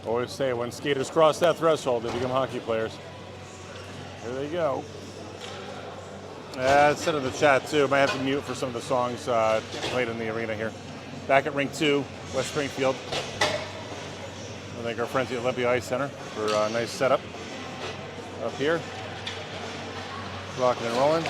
Always say when skaters cross that threshold, they become hockey players. Here they go. It's said in the chat too. Might have to mute for some of the songs played in the arena here. Back at Rink 2, West Springfield. I thank our friends at the Olympia Ice Center for a nice setup up here. Rocking and rolling.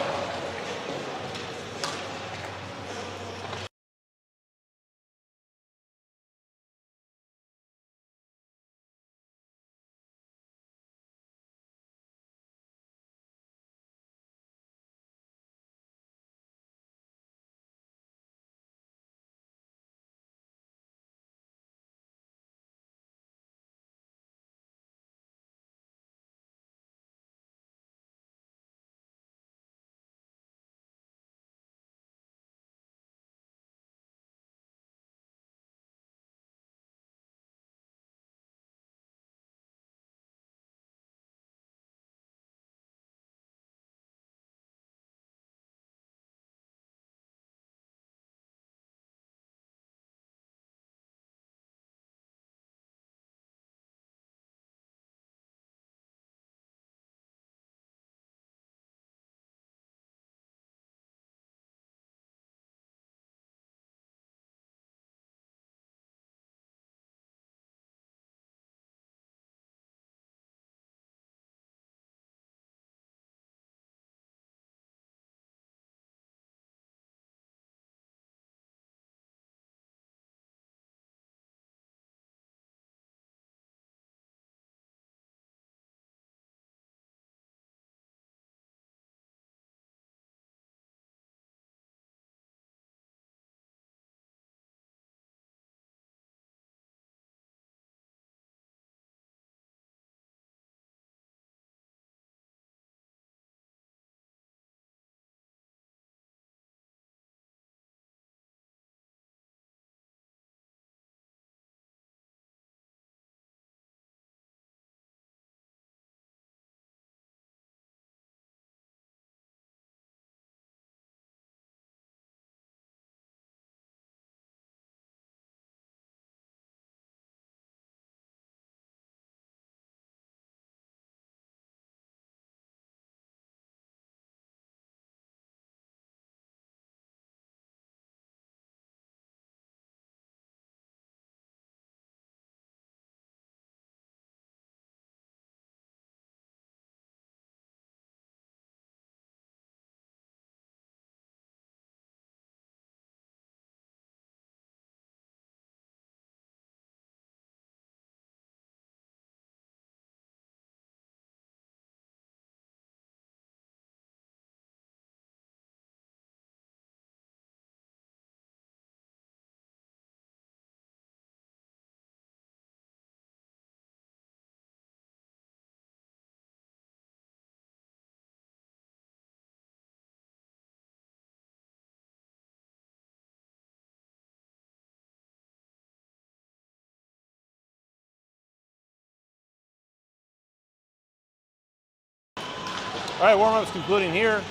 All right, warm-up's concluding here.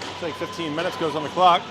It's like 15 minutes goes on the clock.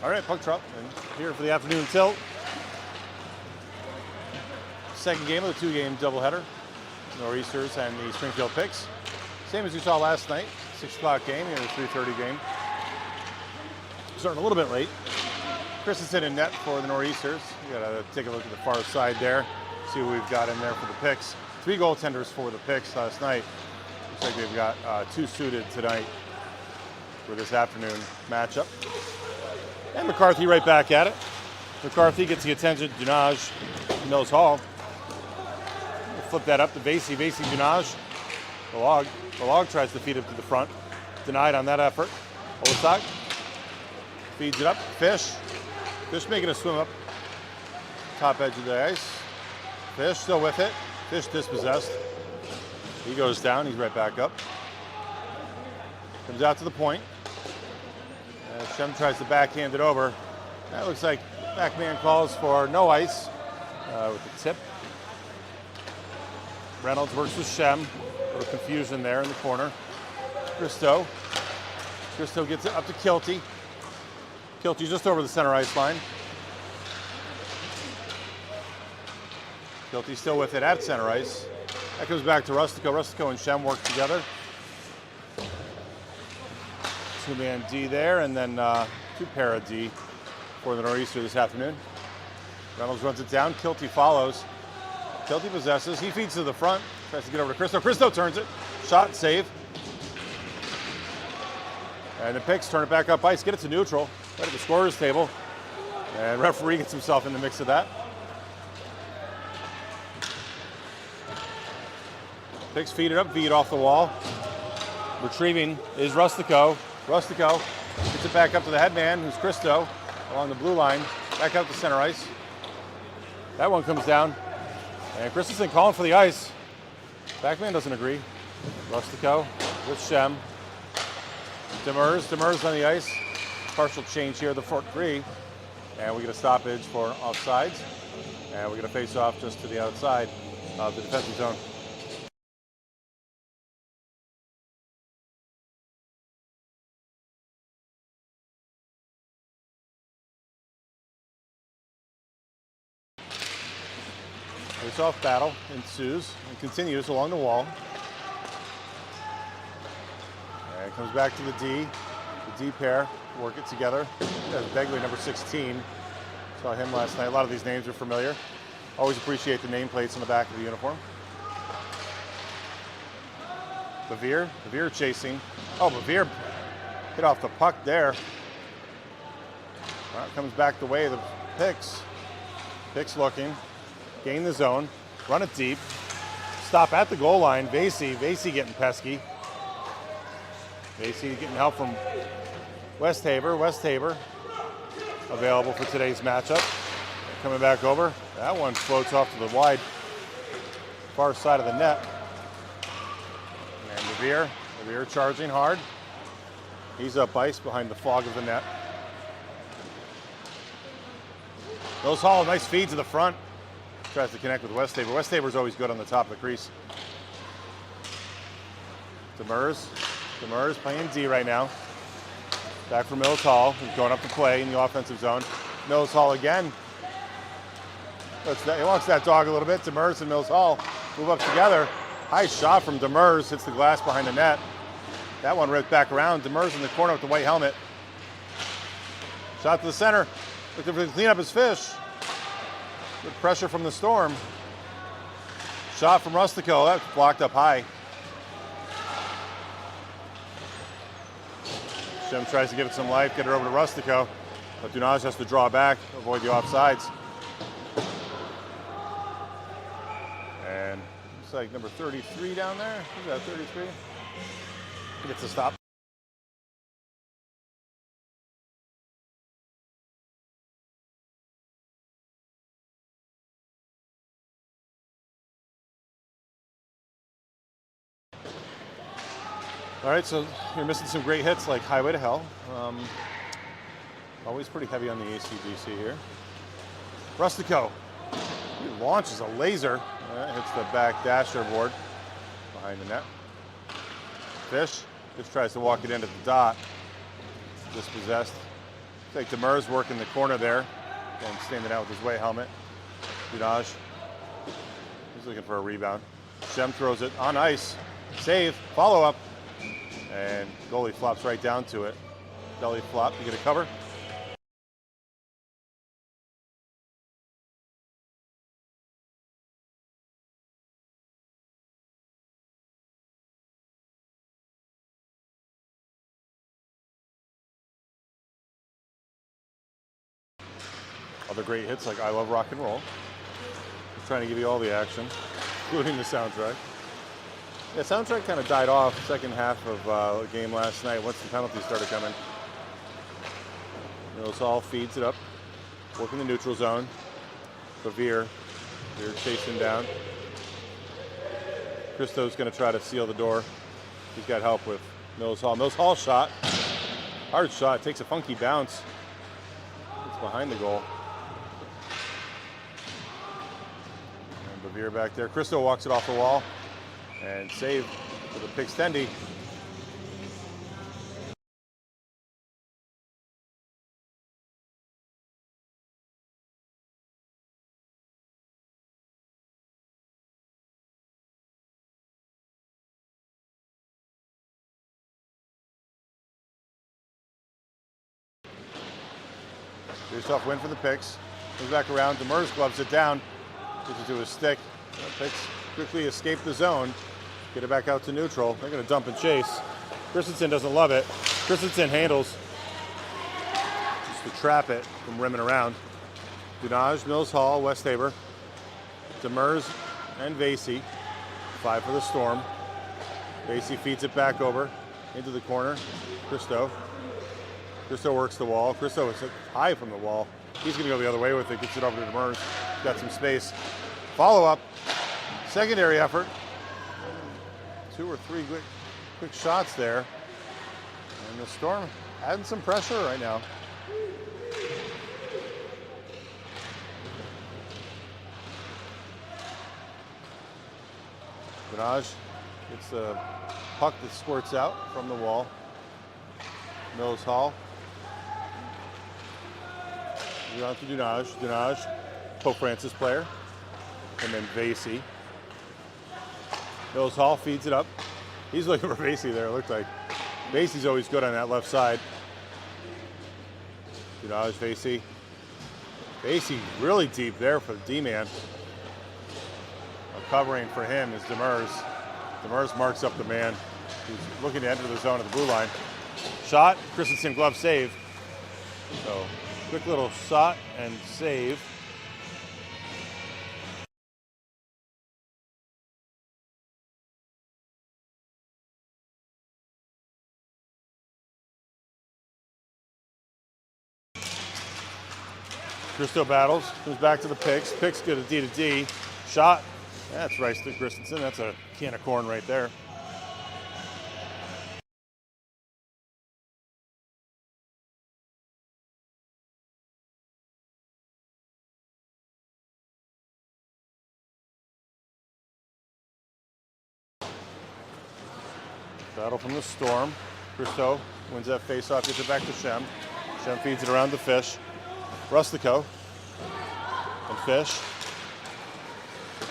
All right, Puck Drop, and here for the afternoon tilt. Second game of the two-game doubleheader. Nor'easters and the Springfield Pics. Same as you saw last night, 6 o'clock game and a 3:30 game. Starting a little bit late. Christensen in net for the Nor'easters. You gotta take a look at the far side there, see what we've got in there for the Pics. 3 goaltenders for the Pics last night. Looks like they've got 2 suited tonight for this afternoon matchup. And McCarthy right back at it. McCarthy gets the attention, Dunage, Mills Hall. Flip that up to Vasey, Dunage. The log tries to feed it to the front. Denied on that effort. Olasak feeds it up. Fish making a swim up top edge of the ice. Fish still with it. Fish dispossessed. He goes down. He's right back up. Comes out to the point. Shem tries to backhand it over. That looks like backman calls for no ice with the tip. Reynolds works with Shem. A little confusion there in the corner. Christo gets it up to Kilty. Kilty just over the center ice line. Kilty still with it at center ice. That comes back to Rustico. Rustico and Shem work together. 2-man D there, and then 2-pair of D for the Nor'easter this afternoon. Reynolds runs it down. Kilty follows. Kilty possesses. He feeds to the front. Tries to get over to Christo. Christo turns it. Shot, save. And the Pics turn it back up ice. Get it to neutral. Right at the scorer's table. And referee gets himself in the mix of that. Pics feed it up. Feed off the wall. Retrieving is Rustico. Rustico gets it back up to the headman, who's Christo, along the blue line. Back out to center ice. That one comes down. And Christensen calling for the ice. Backman doesn't agree. Rustico with Shem. Demers on the ice. Partial change here, the front 3. And we get a stoppage for offsides. And we get a face-off just to the outside of the defensive zone. Face-off battle ensues and continues along the wall. And comes back to the D pair, work it together. That's Begley, number 16. Saw him last night. A lot of these names are familiar. Always appreciate the nameplates on the back of the uniform. Bevere chasing. Oh, Bevere hit off the puck there. Well, it comes back the way of the Pics. Pics looking. Gain the zone, run it deep, stop at the goal line. Vasey getting pesky. Vasey getting help from Westhaver available for today's matchup. Coming back over. That one floats off to the wide far side of the net. And Bevere charging hard. He's up ice behind the fog of the net. Mills Hall, nice feed to the front. Tries to connect with Westhaver. Westhaver's always good on the top of the crease. Demers playing D right now. Back for Mills Hall, who's going up to play in the offensive zone. Mills Hall again. He wants that dog a little bit. Demers and Mills Hall move up together. High shot from Demers, hits the glass behind the net. That one ripped back around. Demers in the corner with the white helmet. Shot to the center. Looking to clean up his fish. Good pressure from the Storm. Shot from Rustico. That's blocked up high. Shem tries to give it some life, get it over to Rustico. But Dunage has to draw back, avoid the offsides. And looks like number 33 down there. Who's that, 33? He gets a stop. All right, so you're missing some great hits like Highway to Hell. Always pretty heavy on the AC/DC here. Rustico, he launches a laser. Hits the back dasher board behind the net. Fish just tries to walk it into the dot. Dispossessed. It's like Demers working the corner there and standing out with his white helmet. Dunaj. He's looking for a rebound. Shem throws it on ice. Save. Follow up. And goalie flops right down to it. Belly flop. You get a cover. Other great hits like I Love Rock and Roll. I'm trying to give you all the action, including the soundtrack. Yeah, soundtrack kind of died off second half of the game last night once the penalties started coming. Mills Hall feeds it up, working the neutral zone. Bavir, they're chasing down. Christo's going to try to seal the door. He's got help with Mills Hall. Mills Hall shot, hard shot, takes a funky bounce. It's behind the goal. And Bavir back there. Christo walks it off the wall and save for the Pics tendy. Face-off win for the Pics. Goes back around. Demers gloves it down. Gets it to his stick. The Pics quickly escape the zone. Get it back out to neutral. They're going to dump and chase. Christensen doesn't love it. Christensen handles just to trap it from rimming around. Dunaj, Mills Hall, Westhaber, Demers, and Vasey. 5 for the Storm. Vasey feeds it back over into the corner. Christo works the wall. Christo is high from the wall. He's going to go the other way with it. Gets it over to Demers. Got some space. Follow up. Secondary effort. 2 or 3 quick shots there. And the Storm adding some pressure right now. Dunaj gets the puck that squirts out from the wall. Mills Hall. On to Dunaj. Dunaj, Pope Francis player. And then Vasey. Mills Hall feeds it up. He's looking for Vasey there, it looked like. Vasey's always good on that left side. Dunaj, Vasey. Vasey really deep there for the D-man. Covering for him is Demers. Demers marks up the man who's looking to enter the zone of the blue line. Shot, Christensen glove save. So, quick little shot and save. Christo battles, comes back to the Pics. Pics get a D to D. Shot. That's right to Christensen. That's a can of corn right there. Battle from the Storm. Christo wins that face-off, gets it back to Shem. Shem feeds it around to Fish. Rustico and Fish.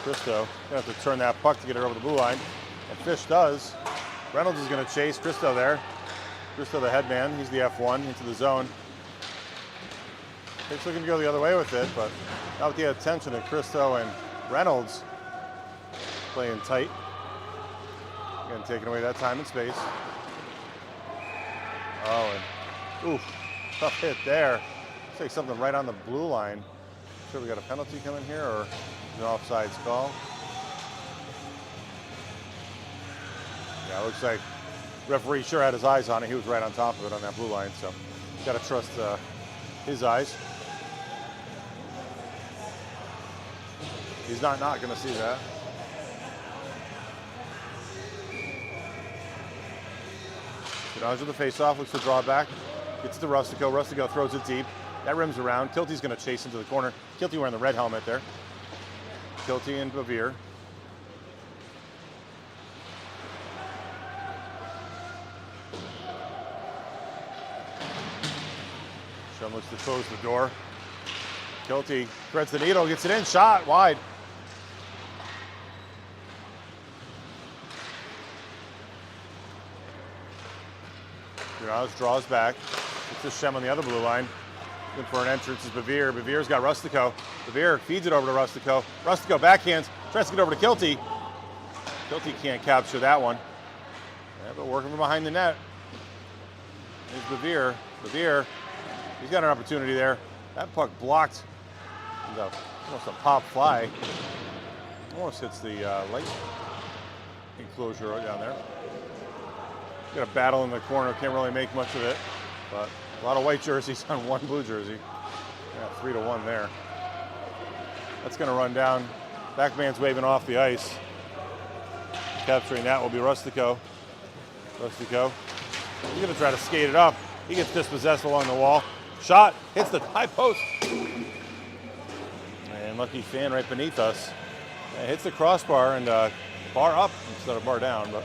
Christo gonna have to turn that puck to get it over the blue line, and Fish does. Reynolds is gonna chase Christo there. Christo the headman, he's the F1 into the zone. Fish looking to go the other way with it, but not with the attention of Christo and Reynolds playing tight. Again, taking away that time and space. Oh, and oof, tough hit there. Looks like something right on the blue line. Sure we got a penalty coming here or an offsides call. Yeah, it looks like referee sure had his eyes on it. He was right on top of it on that blue line, so got to trust his eyes. He's not going to see that. Dunaj with the face-off, looks to draw back. Gets to Rustico. Rustico throws it deep. That rims around. Kilty's going to chase into the corner. Kilty wearing the red helmet there. Kilty and Bavir. John looks to close the door. Kilty threads the needle, gets it in, shot, wide. Dunaj draws back. It's the Shem on the other blue line. Looking for an entrance is Bevere. Bevere's got Rustico. Bevere feeds it over to Rustico. Rustico backhands, tries to get over to Kilty. Kilty can't capture that one. Yeah, but working from behind the net. There's Bevere. Bevere, he's got an opportunity there. That puck blocked. Almost a pop fly. Almost hits the light enclosure right down there. Got a battle in the corner. Can't really make much of it, but a lot of white jerseys on one blue jersey. Yeah, 3-1 there. That's going to run down. Backman's waving off the ice. Capturing that will be Rustico. Rustico. He's going to try to skate it up. He gets dispossessed along the wall. Shot hits the high post. And lucky fan right beneath us. It hits the crossbar and bar up instead of bar down, but.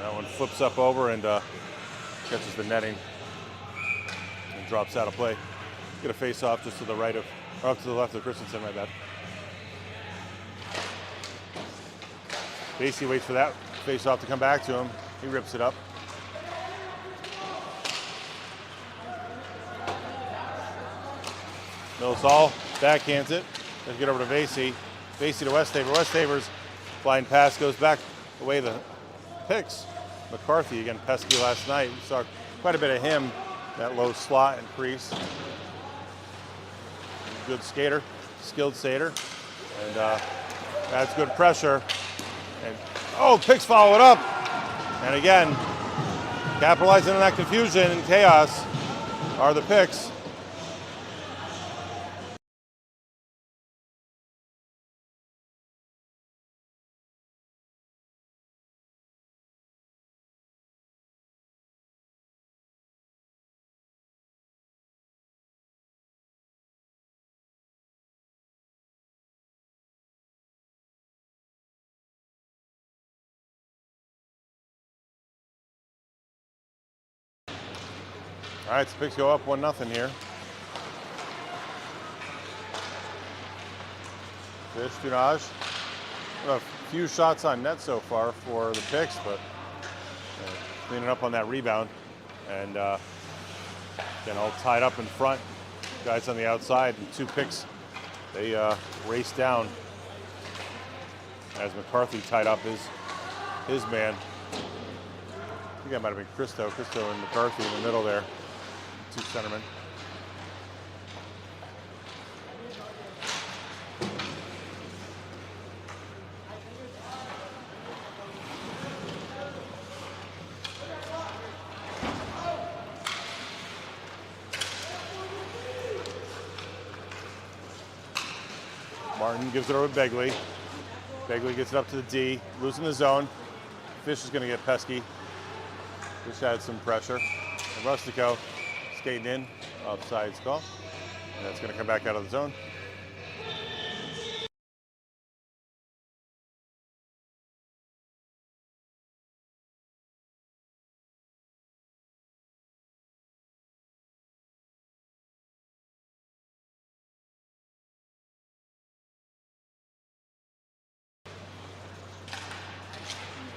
That one flips up over and catches the netting and drops out of play. Get a face off just to the right of, or up to the left of Christensen, my bad. Basie waits for that face off to come back to him. He rips it up. Millsall backhands it. Let's get over to Basie. Basie to Westhaver. Westhaver's blind pass goes back away the Pics. McCarthy, again, pesky last night. We saw quite a bit of him, that low slot and crease. Good skater, skilled skater, and that's good pressure. And oh, Pics follow it up. And again, capitalizing on that confusion and chaos are the Pics. All right, so Pics go up 1-0 here. Fish, Dunaj. A few shots on net so far for the Pics, but cleaning up on that rebound. And again, all tied up in front. Guys on the outside, and two Pics, they race down as McCarthy tied up his man. I think that might have been Christo and McCarthy in the middle there. Two centermen. Martin gives it over to Begley. Begley gets it up to the D, losing the zone. Fish is going to get pesky. Fish had some pressure. And Rustico skating in, offsides call. And that's going to come back out of the zone.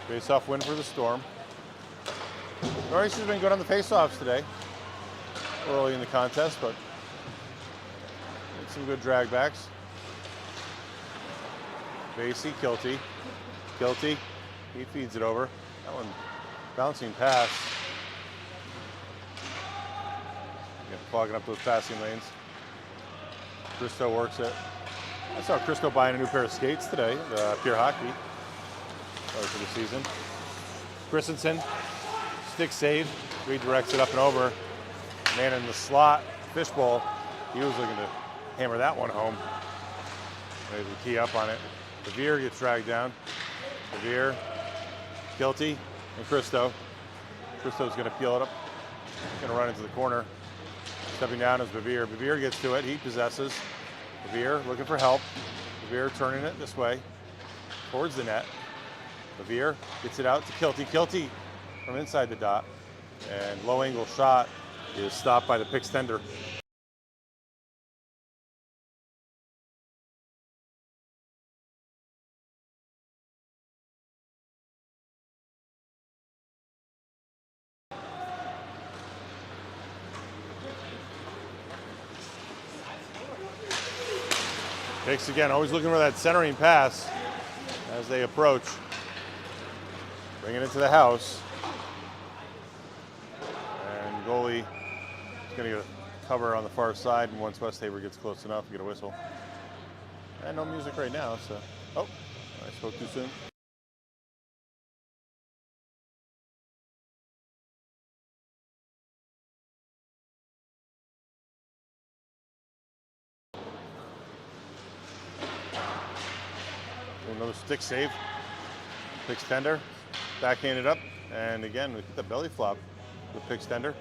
Face-off win for the Storm. Norris has been good on the face-offs today. Early in the contest, but some good drag backs. Basie, Kilty. Kilty, he feeds it over. That one bouncing pass. Again, clogging up those passing lanes. Christo works it. I saw Christo buying a new pair of skates today, Pure Hockey. For the season. Christensen, stick save, redirects it up and over. Man in the slot, fishbowl. He was looking to hammer that one home. Maybe key up on it. Bevere gets dragged down. Bevere, Kilty, and Christo. Christo's going to peel it up. Going to run into the corner. Stepping down is Bevere. Bevere gets to it. He possesses. Bevere looking for help. Bevere turning it this way towards the net. Bevere gets it out to Kilty. Kilty from inside the dot, and low angle shot is stopped by the Pics tender. Pics again, always looking for that centering pass as they approach. Bring it into the house. And goalie is going to get a cover on the far side, and once Westhaver gets close enough, you get a whistle. And no music right now, so. Oh, I spoke too soon. Another stick save. Pics tender, backhanded up, and again, we hit the belly flop with Pics tender.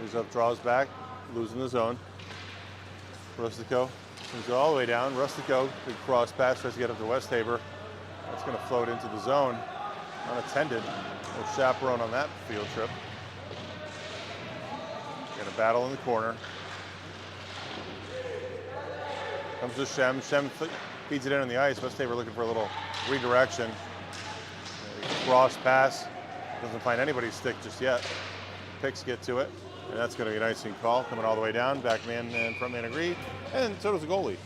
He's up, draws back, losing the zone. Rustico comes all the way down. Rustico, big cross pass, tries to get up to Westhaver. That's going to float into the zone, unattended. No chaperone on that field trip. Going to battle in the corner. Comes to Shem. Shem feeds it in on the ice. Westhaver looking for a little redirection. Cross pass. Doesn't find anybody's stick just yet. Pics get to it. And that's going to be an icing call, coming all the way down. Back man and front man agree, and so does the goalie.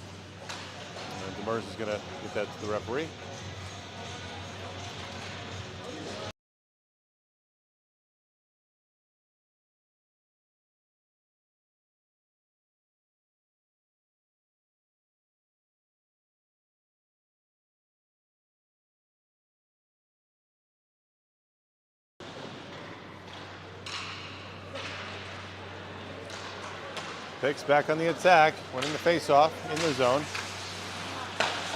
And Demers is going to get that to the referee. Pics back on the attack, winning the face-off in the zone.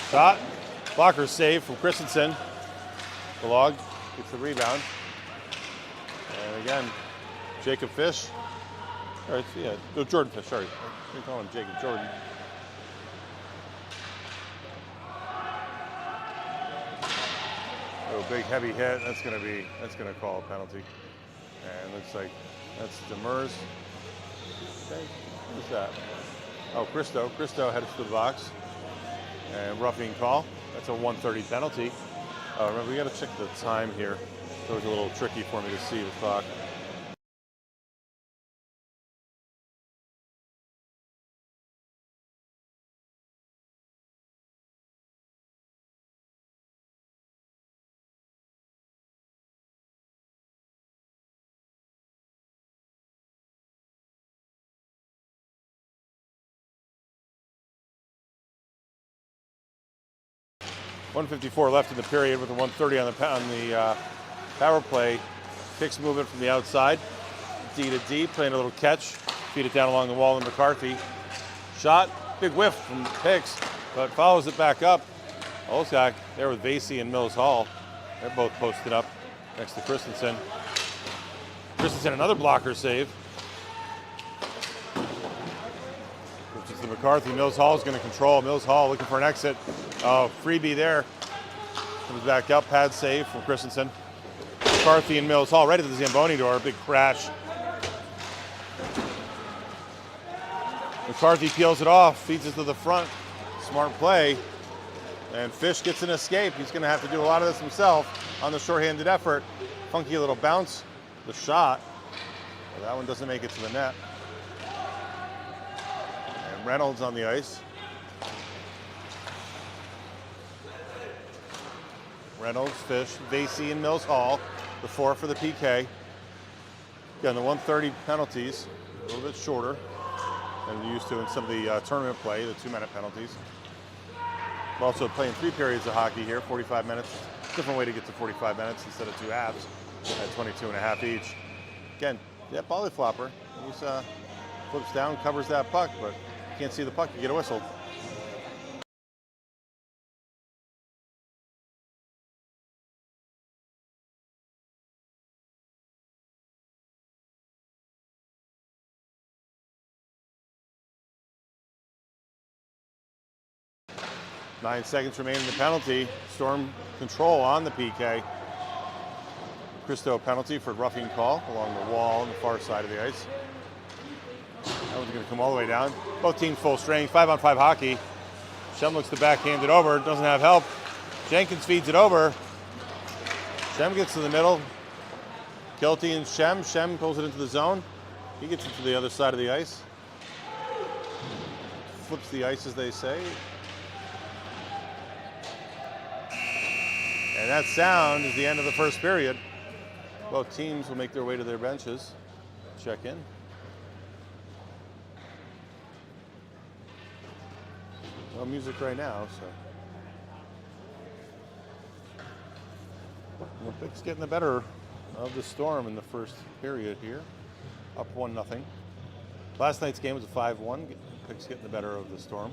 Shot, blocker save from Christensen. Balog gets the rebound. And again, Jacob Fish. Or Jordan Fish, sorry. We call him Jacob Jordan. Oh, big heavy hit. That's gonna call a penalty. And looks like that's Demers. Okay. Who's that? Oh, Christo. Christo headed to the box. And roughing call. That's a 1:30 penalty. Remember, we got to check the time here. So it was a little tricky for me to see the clock. .154 left in the period with a 1:30 on the power play. Pics moving from the outside, D to D, playing a little catch, feed it down along the wall to McCarthy. Shot, big whiff from Pics, but follows it back up. Olszak there with Vasey and Mills Hall. They're both posted up next to Christensen. Christensen, another blocker save. Which is the McCarthy. Mills Hall is going to control. Mills Hall looking for an exit. Oh, freebie there. Comes back up, pad save from Christensen. McCarthy and Mills Hall right at the Zamboni door, big crash. McCarthy peels it off, feeds it to the front. Smart play. And Fish gets an escape. He's going to have to do a lot of this himself on the shorthanded effort. Funky little bounce. The shot. Well, that one doesn't make it to the net. And Reynolds on the ice. Reynolds, Fish, Vasey, and Mills Hall. The 4 for the PK. Again, the 1:30 penalties, a little bit shorter than we used to in some of the tournament play, the 2-minute penalties. We're also playing 3 periods of hockey here, 45 minutes. Different way to get to 45 minutes instead of 2 halves at 22.5 each. Again, that volley flopper, he flips down, covers that puck, but you can't see the puck, you get a whistle. 9 seconds remain in the penalty. Storm control on the PK. Christo penalty for roughing call along the wall on the far side of the ice. That one's going to come all the way down. Both teams full strength. 5-on-5 hockey. Shem looks to backhand it over. Doesn't have help. Jenkins feeds it over. Shem gets to the middle. Kilty and Shem. Shem pulls it into the zone. He gets it to the other side of the ice. Flips the ice, as they say. And that sound is the end of the first period. Both teams will make their way to their benches. Check in. No music right now, so. The Pics getting the better of the Storm in the first period here. Up 1-0. Last night's game was a 5-1. Pics getting the better of the Storm.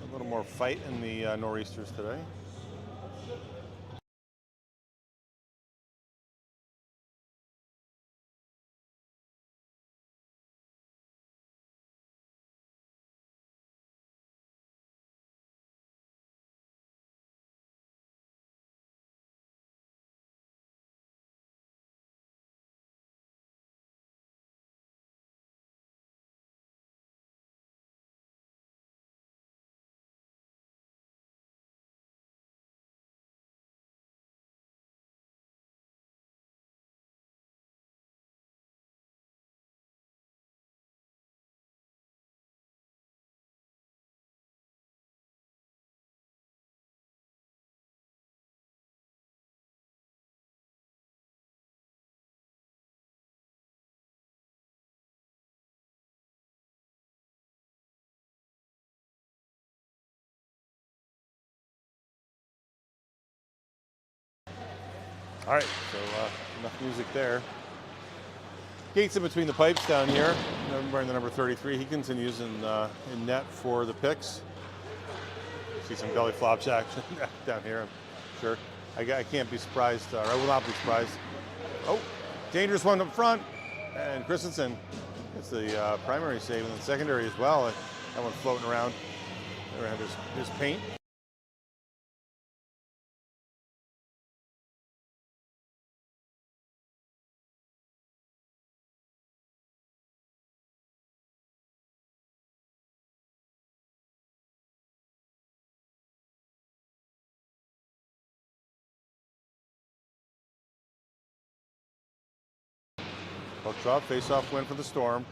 A little more fight in the Nor'easters today. All right, so enough music there. Gates in between the pipes down here. Wearing the number 33. He continues in net for the Pics. See some belly flops action down here, I'm sure. I can't be surprised, or I will not be surprised. Oh, dangerous one up front. And Christensen gets the primary save, and then secondary as well. That one floating around. There had his paint. Puck drop, face-off win for the Storm.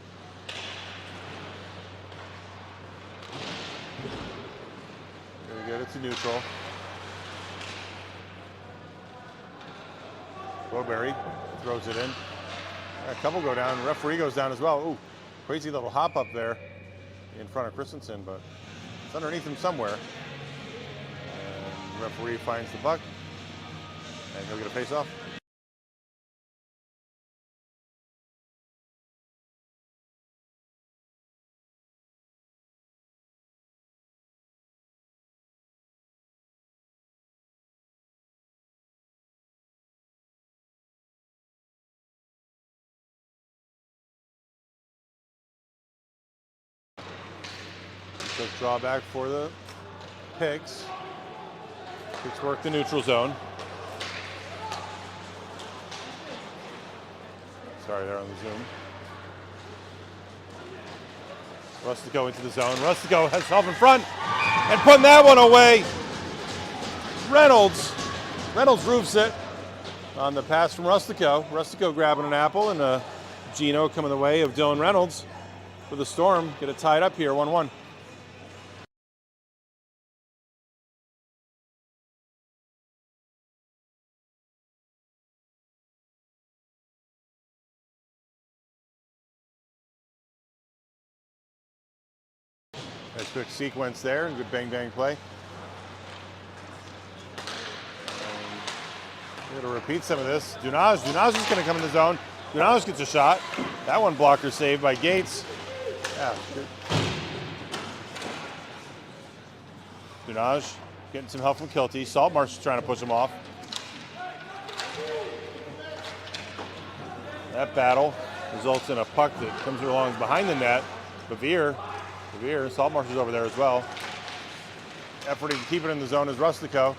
Very good, it's a neutral. Bowberry throws it in. A couple go down, referee goes down as well. Ooh, crazy little hop up there in front of Christensen, but it's underneath him somewhere. And the referee finds the puck, and he'll get a face-off. Quick drawback for the Pics. Pics work the neutral zone. Sorry, they're on the zoom. Rustico into the zone. Rustico has help in front and putting that one away. Reynolds roofs it on the pass from Rustico. Rustico grabbing an apple, and Gino coming the way of Dylan Reynolds for the Storm. Get it tied up here, 1-1. Nice quick sequence there, good bang-bang play. We're going to repeat some of this. Dunaj is going to come in the zone. Dunaj gets a shot. That one blocker saved by Gates. Yeah, good. Dunaj getting some help from Kilty. Saltmarsh is trying to push him off. That battle results in a puck that comes along behind the net. Bavir Revere, Saltmarsh is over there as well. Efforting to keep it in the zone is Rustico.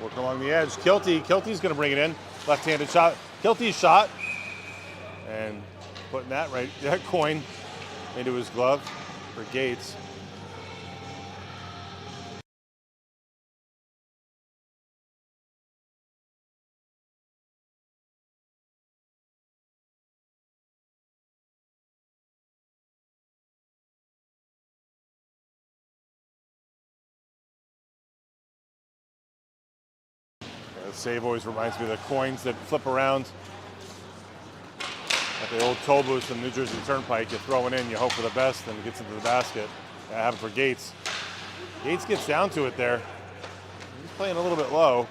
Working along the edge. Kilty's going to bring it in. Left-handed shot. Kilty's shot. And putting that coin into his glove for Gates. The save always reminds me of the coins that flip around at the old toll booths in New Jersey Turnpike. You throw it in, you hope for the best, and it gets into the basket. That happened for Gates. Gates gets down to it there. He's playing a little bit low.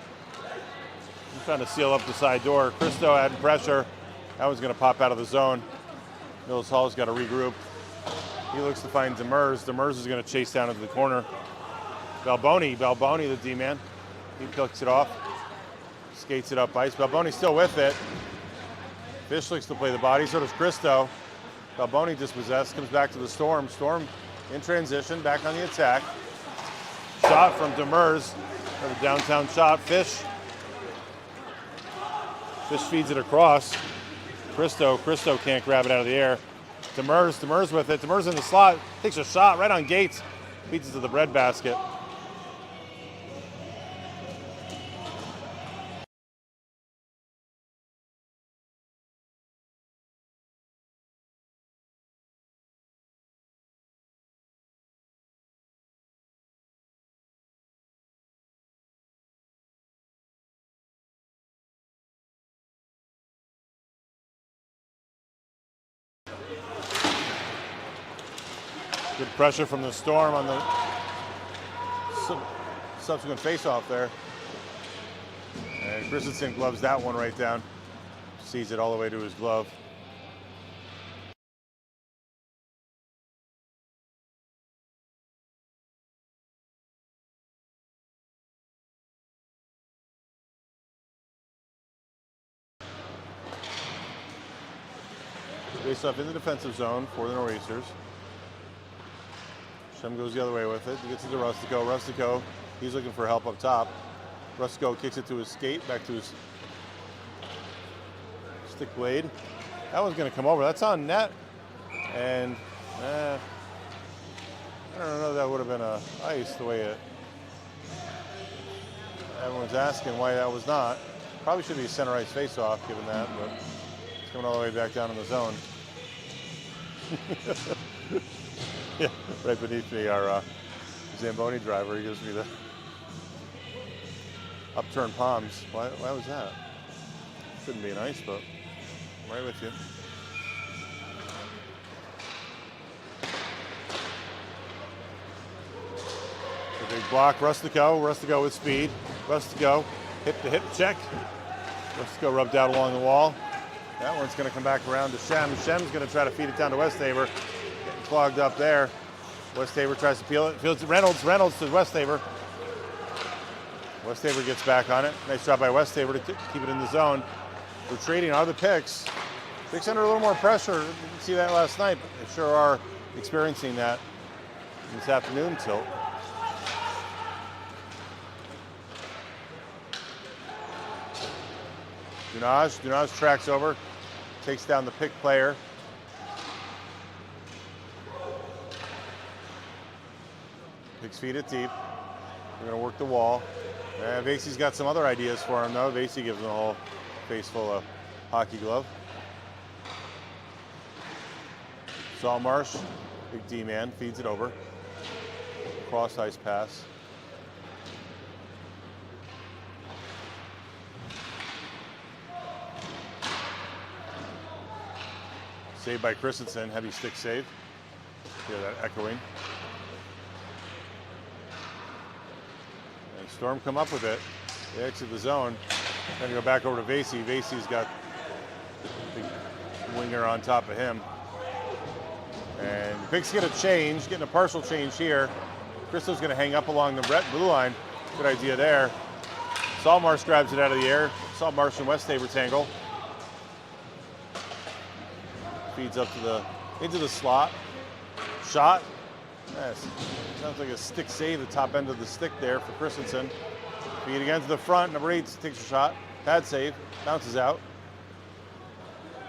He's trying to seal up the side door. Cristo adding pressure. That one's going to pop out of the zone. Mills Hall's got to regroup. He looks to find Demers. Demers is going to chase down into the corner. Balboni, the D-man. He picks it off. Skates it up ice. Balboni's still with it. Fish looks to play the body, so does Cristo. Balboni dispossessed, comes back to the Storm. Storm in transition, back on the attack. Shot from Demers. Another downtown shot. Fish feeds it across. Cristo can't grab it out of the air. Demers with it. Demers in the slot. Takes a shot right on Gates. Feeds it to the breadbasket. Good pressure from the Storm on the subsequent face-off there. And Christensen gloves that one right down. Sees it all the way to his glove. Face-off in the defensive zone for the Nor'easters. Shem goes the other way with it. He gets it to Rustico. Rustico, he's looking for help up top. Rustico kicks it to his skate, back to his stick blade. That one's going to come over. That's on net. And I don't know if that would have been a ice the way it. Everyone's asking why that was not. Probably should be a center ice face-off given that, but it's coming all the way back down in the zone. Yeah, right beneath me, our Zamboni driver. He gives me the upturned palms. Why was that? Shouldn't be nice, but I'm right with you. A big block, Rustico with speed. Rustico, hip check. Rustico rubbed out along the wall. That one's going to come back around to Shem. Shem's going to try to feed it down to Westhaver. Getting clogged up there. Westhaver tries to peel it. Feels Reynolds to Westhaver. Westhaver gets back on it. Nice job by Westhaver to keep it in the zone. Retreating are the Pics. Pics under a little more pressure. You didn't see that last night, but they sure are experiencing that this afternoon tilt. Dunaj tracks over, takes down the Pic player. Pics feed it deep. They're going to work the wall. Vasey's got some other ideas for him, though. Vasey gives him a whole face full of hockey glove. Saltmarsh, big D-man, feeds it over. Cross ice pass. Saved by Christensen, heavy stick save. Hear that echoing. And Storm come up with it. They exit the zone. Then go back over to Vasey. Vasey's got the winger on top of him. And the Pics get a change, getting a partial change here. Cristo's going to hang up along the blue line. Good idea there. Saltmarsh grabs it out of the air. Saltmarsh and Westhaver tangle. Feeds up to into the slot. Shot. Yes. Sounds like a stick save, the top end of the stick there for Christensen. Feed again to the front. Number 8 takes a shot. Pad save. Bounces out.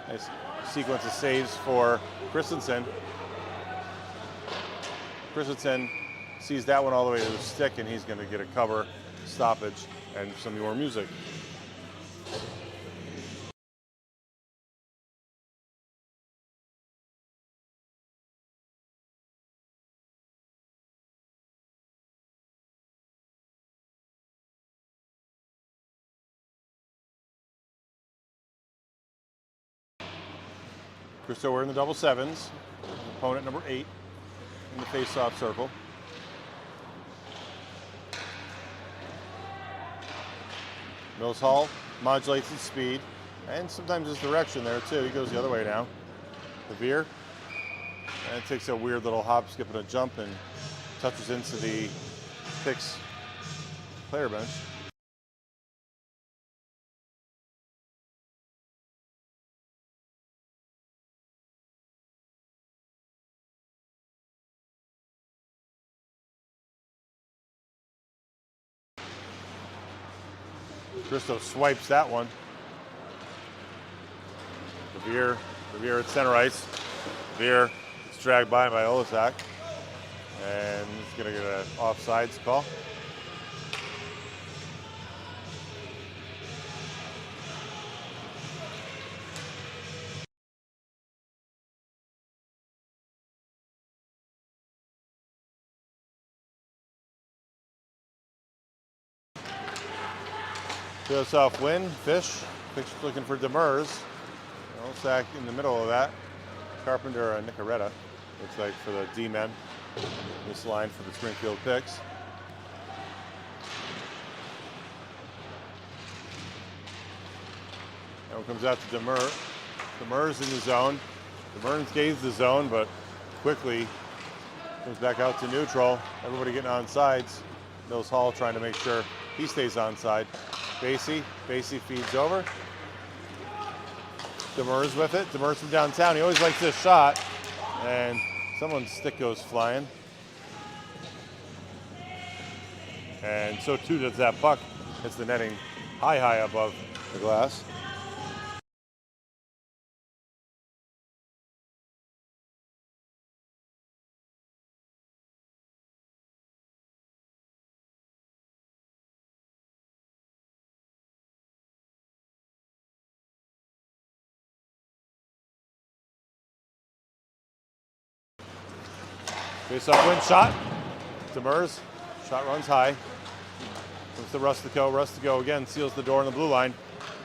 Nice sequence of saves for Christensen. Christensen sees that one all the way to the stick, and he's going to get a cover, stoppage, and some more music. So we're in the double sevens. Opponent number 8 in the face-off circle. Mills Hall modulates his speed and sometimes his direction there too. He goes the other way now. The veer. And takes a weird little hop, skip, and a jump and touches into the Pics player bench. Christo swipes that one. The veer at center ice. Veer is dragged by Olazak. And he's going to get an offsides call. Goes off win, Fish looking for Demers. Olazak in the middle of that. Carpenter and Nicoretta, looks like for the D-men. This line for the Springfield Pics. Now it comes out to Demers. Demers in the zone. Demers gains the zone, but quickly comes back out to neutral. Everybody getting on sides. Mills Hall trying to make sure he stays on side. Basie feeds over. Demers with it. Demers from downtown. He always likes this shot. And someone's stick goes flying. And so too does that puck. Hits the netting high above the glass. Face-off win shot. Demers. Shot runs high. Comes to Rustico. Rustico again seals the door on the blue line.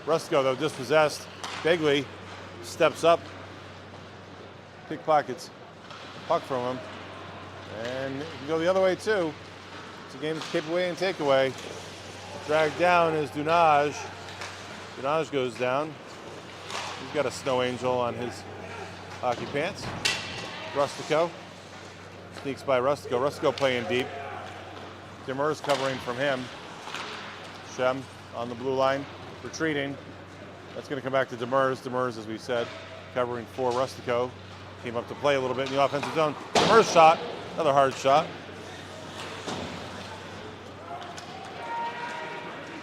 Rustico, though, dispossessed. Begley steps up. Pickpockets puck from him. And it can go the other way, too. It's a game of keep away and take away. Dragged down is Dunaj. Dunaj goes down. He's got a snow angel on his hockey pants. Rustico. Sneaks by Rustico. Rustico playing deep. Demers covering from him. Shem on the blue line, retreating. That's going to come back to Demers. Demers, as we said, covering for Rustico. Came up to play a little bit in the offensive zone. Demers shot. Another hard shot.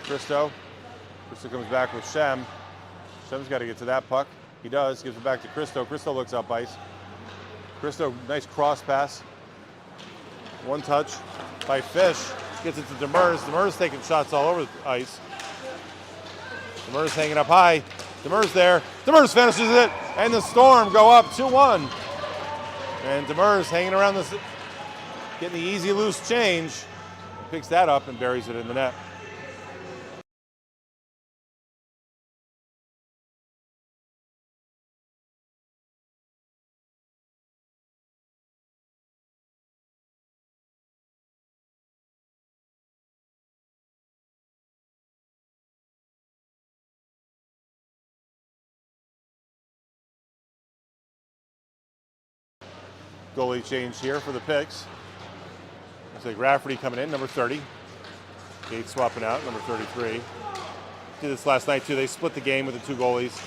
Christo. Christo comes back with Shem. Shem's got to get to that puck. He does. Gives it back to Christo. Christo looks up ice. Christo, nice cross pass. One touch by Fish. Gets it to Demers. Demers taking shots all over the ice. Demers hanging up high. Demers there. Demers finishes it. And the Storm go up 2-1. And Demers hanging around this, getting the easy loose change. Picks that up and buries it in the net. Goalie change here for the Pics. Looks like Rafferty coming in, number 30. Gates swapping out, number 33. Did this last night too. They split the game with the two goalies.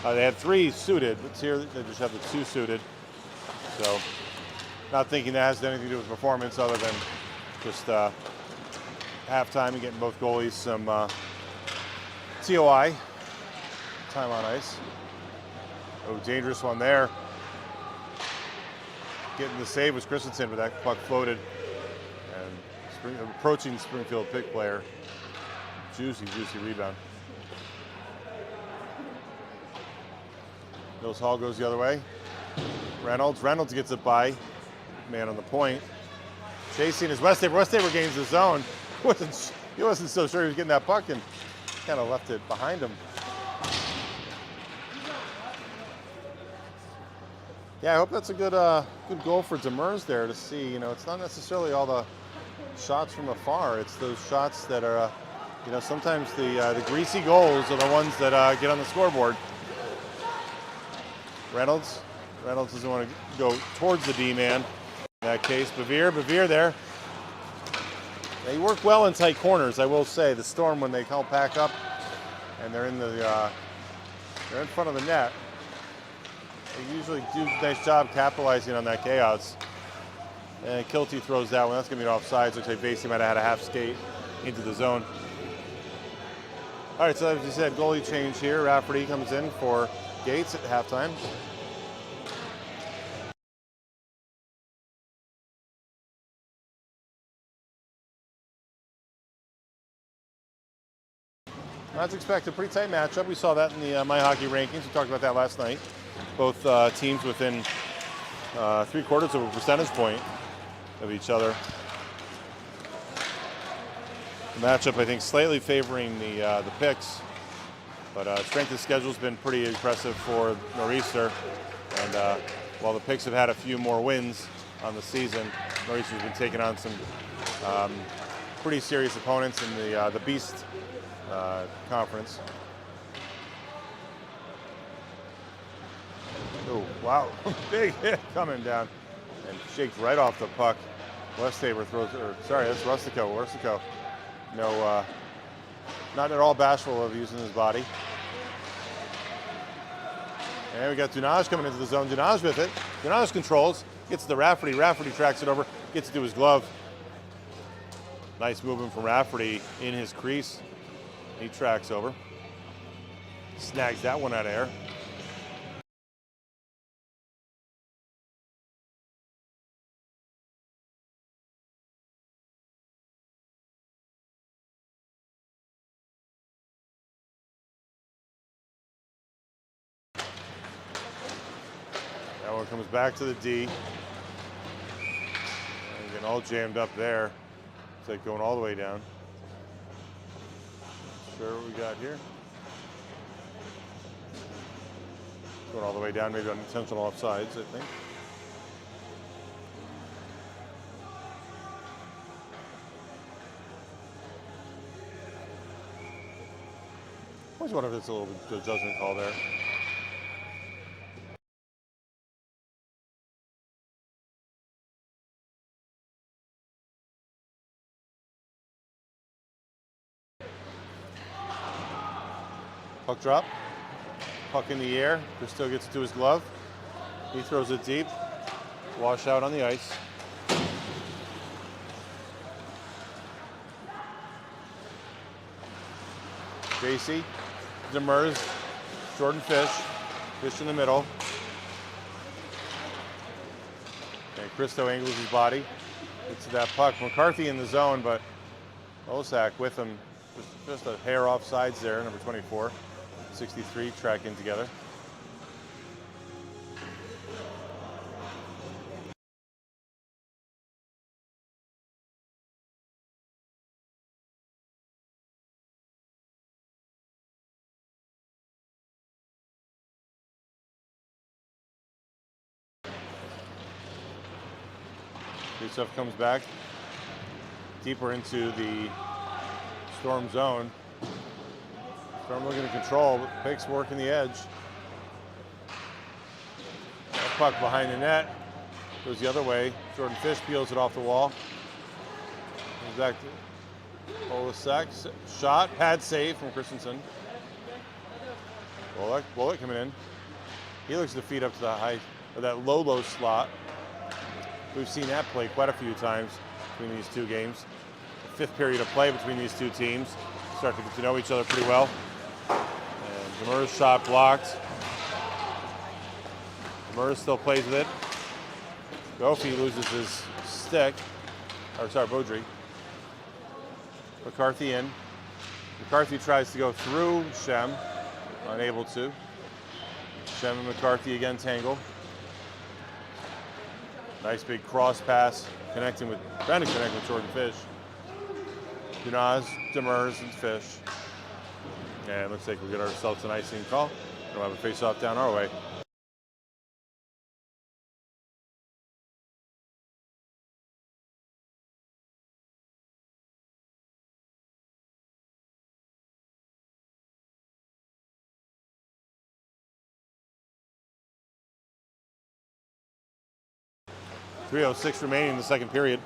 They had 3 suited, but here they just have the 2 suited. So, not thinking that has anything to do with performance other than just halftime and getting both goalies some TOI, time on ice. Oh, dangerous one there. Getting the save was Christensen, but that puck floated. And approaching Springfield pick player. Juicy rebound. Mills Hall goes the other way. Reynolds gets it by. Man on the point. Chasing is Westaver. Westaver gains the zone. He wasn't so sure he was getting that puck and kind of left it behind him. Yeah, I hope that's a good goal for Demers there to see. You know, it's not necessarily all the shots from afar. It's those shots that are, you know, sometimes the greasy goals are the ones that get on the scoreboard. Reynolds doesn't want to go towards the D-man in that case. Bevere there. They work well in tight corners, I will say. The Storm, when they come pack up and they're in front of the net, they usually do a nice job capitalizing on that chaos. And Kilty throws that one. That's going to be an offsides. Looks like Vasey might have had a half skate into the zone. All right, so as you said, goalie change here. Rafferty comes in for Gates at halftime. As expected, pretty tight matchup. We saw that in the My Hockey rankings. We talked about that last night. Both teams within 3/4 of a percentage point of each other. The matchup, I think, slightly favoring the Pics, but strength of schedule has been pretty impressive for Nor'easter. And while the Pics have had a few more wins on the season, Nor'easter's been taking on some pretty serious opponents in the Beast conference. Oh, wow. Big hit coming down and shakes right off the puck. Westaver throws, that's Rustico. No, not at all bashful of using his body. And we got Dunaj coming into the zone. Dunaj with it. Dunaj controls, gets to Rafferty. Rafferty tracks it over, gets it to his glove. Nice movement from Rafferty in his crease. He tracks over. Snags that one out of air. That one comes back to the D. And getting all jammed up there. It's like going all the way down. Sure what we got here. Going all the way down, maybe unintentional offsides, I think. I always wonder if it's a little bit of judgment call there. Puck drop, puck in the air, Bristow gets it to his glove. He throws it deep, wash out on the ice. Vasey, Demers, Jordan Fish in the middle. And Christo angles his body, gets to that puck. McCarthy in the zone, but Osak with him, just a hair off sides there, number 24. 63 tracking together. Stuff comes back deeper into the Storm zone. Storm looking to control, but Pics working the edge. That puck behind the net goes the other way. Jordan Fish peels it off the wall. Goes back to Olasak. Shot, pad save from Christensen. Bullock coming in. He looks to feed up to the high, or that low slot. We've seen that play quite a few times between these two games. The fifth period of play between these two teams. Start to get to know each other pretty well. And Demers shot blocked. Demers still plays with it. Goffey loses his stick. Or sorry, Beaudry. McCarthy in. McCarthy tries to go through Shem. Unable to. Shem and McCarthy again tangle. Nice big cross pass, trying to connect with Jordan Fish. Dunaz, Demers, and Fish. And it looks like we'll get ourselves an icing call. We'll have a face-off down our way. .306 remaining in the second period.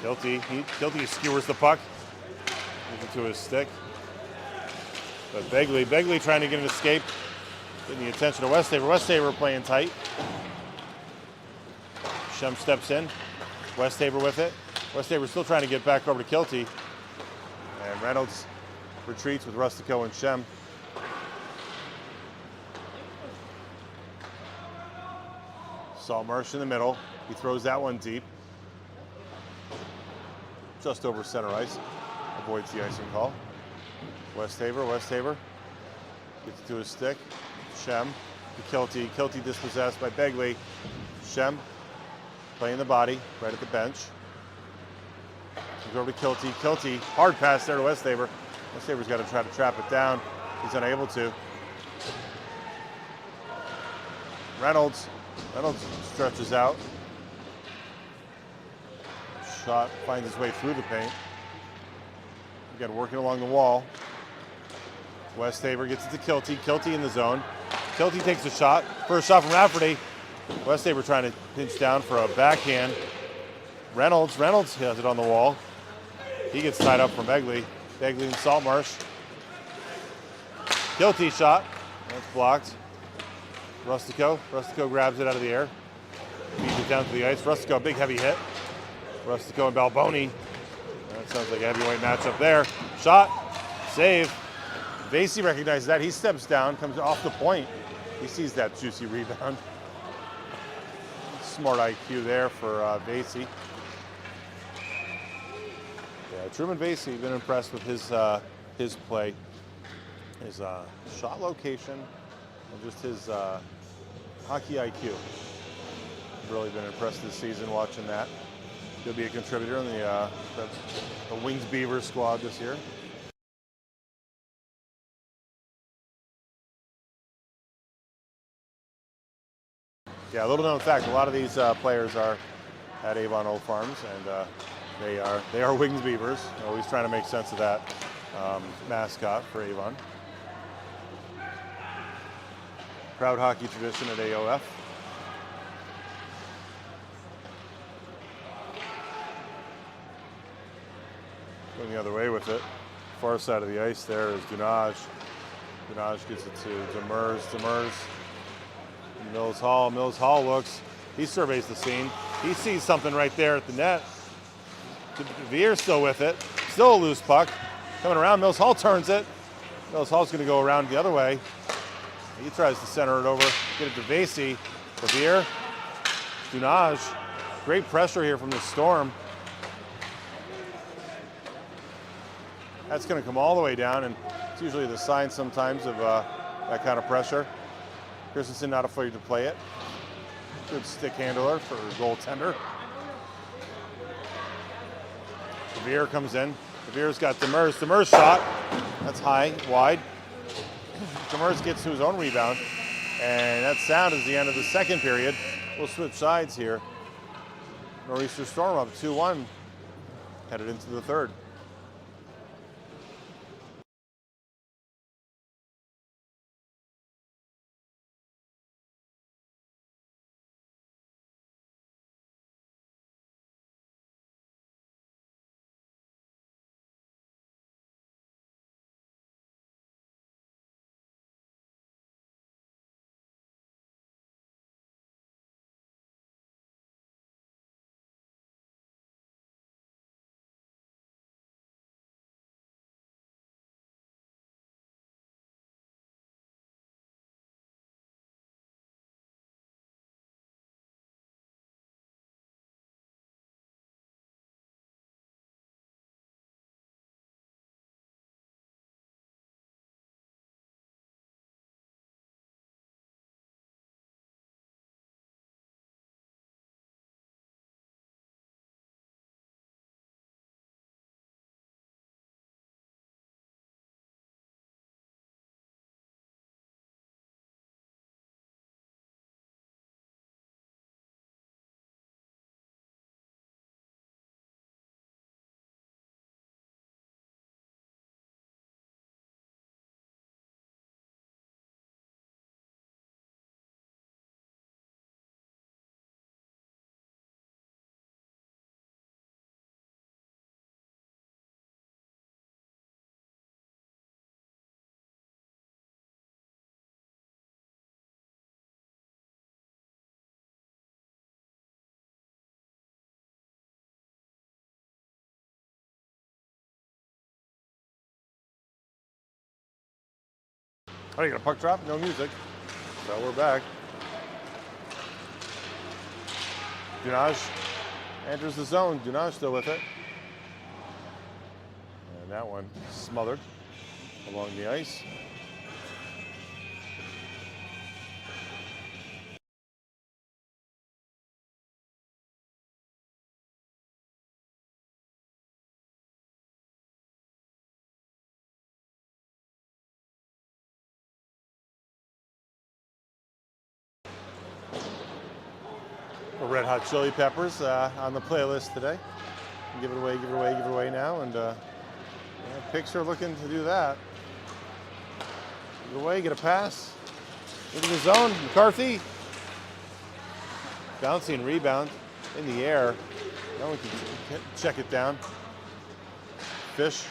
Kilty skewers the puck into his stick. But Begley trying to get an escape, getting the attention of Westhaver. Westhaver playing tight. Shem steps in. Westhaver with it. Westhaver still trying to get back over to Kilty. And Reynolds retreats with Rustico and Shem. Saltmarsh in the middle. He throws that one deep. Just over center ice. Avoids the icing call. Westhaver gets to his stick. Shem to Kilty. Kilty dispossessed by Begley. Shem playing the body right at the bench. Goes over to Kilty. Kilty, hard pass there to Westhaver. Westhaver's got to try to trap it down. He's unable to. Reynolds stretches out. Shot finds its way through the paint. Again, working along the wall. Westhaver gets it to Kilty. Kilty in the zone. Kilty takes a shot. First shot from Rafferty. Westhaver trying to pinch down for a backhand. Reynolds has it on the wall. He gets tied up from Begley. Begley and Saltmarsh. Kilty shot. That's blocked. Rustico grabs it out of the air. Feeds it down to the ice. Rustico, big heavy hit. Rustico and Balboni. That sounds like a heavyweight matchup there. Shot. Save. Vasey recognizes that. He steps down, comes off the point. He sees that juicy rebound. Smart IQ there for Vasey. Yeah, Truman Vasey, been impressed with his play, his shot location, and just his hockey IQ. Really been impressed this season watching that. He'll be a contributor in the Wings Beavers squad this year. Yeah, a little known fact, a lot of these players are at Avon Old Farms, and they are Wings Beavers. Always trying to make sense of that mascot for Avon. Proud hockey tradition at AOF. Going the other way with it. Far side of the ice there is Dunaj. Dunaj gets it to Demers. Demers. Mills Hall. Mills Hall looks. He surveys the scene. He sees something right there at the net. Veer's still with it. Still a loose puck. Coming around. Mills Hall turns it. Mills Hall's going to go around the other way. He tries to center it over. Get it to Vasey. Veer. Dunaj. Great pressure here from the Storm. That's going to come all the way down, and it's usually the sign sometimes of that kind of pressure. Christensen not afraid to play it. Good stick handler for a goaltender. Veer comes in. Veer's got Demers. Demers shot. That's high, wide. Demers gets to his own rebound, and that sound is the end of the second period. We'll switch sides here. Nor'easter Storm up 2-1, headed into the third. Oh, you got a puck drop? No music. So we're back. Dunaj enters the zone. Dunaj still with it. And that one smothered along the ice. Red Hot Chili Peppers on the playlist today. Give it away, give it away, give it away now. And Pics are looking to do that. Give it away, get a pass. Into the zone, McCarthy. Bouncing rebound in the air. No one can check it down. Fish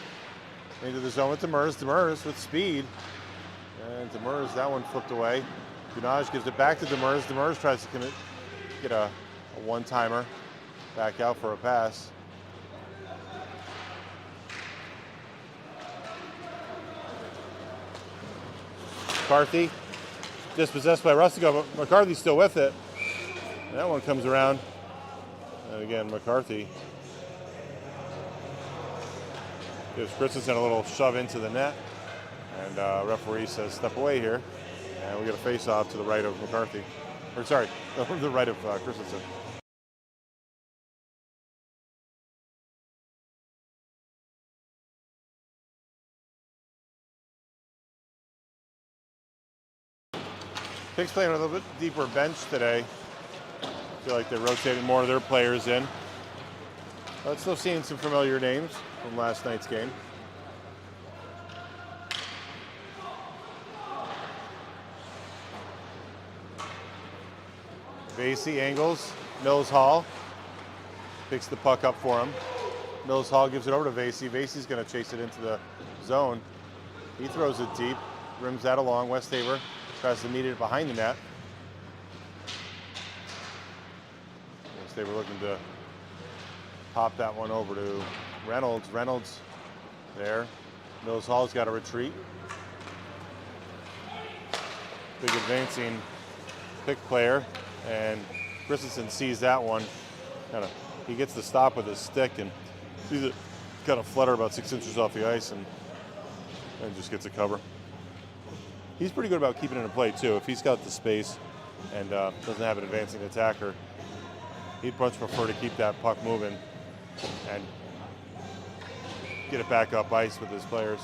into the zone with Demers. Demers with speed. And Demers, that one flipped away. Dunaj gives it back to Demers. Demers tries to get a one-timer back out for a pass. McCarthy dispossessed by Rustico, but McCarthy's still with it. And that one comes around. And again, McCarthy gives Christensen a little shove into the net. And referee says, step away here. And we get a face-off to the right of McCarthy. Or sorry, the right of Christensen. Pics playing a little bit deeper bench today. I feel like they're rotating more of their players in. But still seeing some familiar names from last night's game. Vasey angles, Mills Hall picks the puck up for him. Mills Hall gives it over to Vasey. Vasey's going to chase it into the zone. He throws it deep, rims that along. Westhaver tries to meet it behind the net. Westhaver looking to pop that one over to Reynolds. Reynolds there. Mills Hall's got a retreat. Big advancing Pic player. And Christensen sees that one. He gets the stop with his stick and sees it kind of flutter about 6 inches off the ice and just gets a cover. He's pretty good about keeping it in play too. If he's got the space and doesn't have an advancing attacker, he'd much prefer to keep that puck moving and get it back up ice with his players.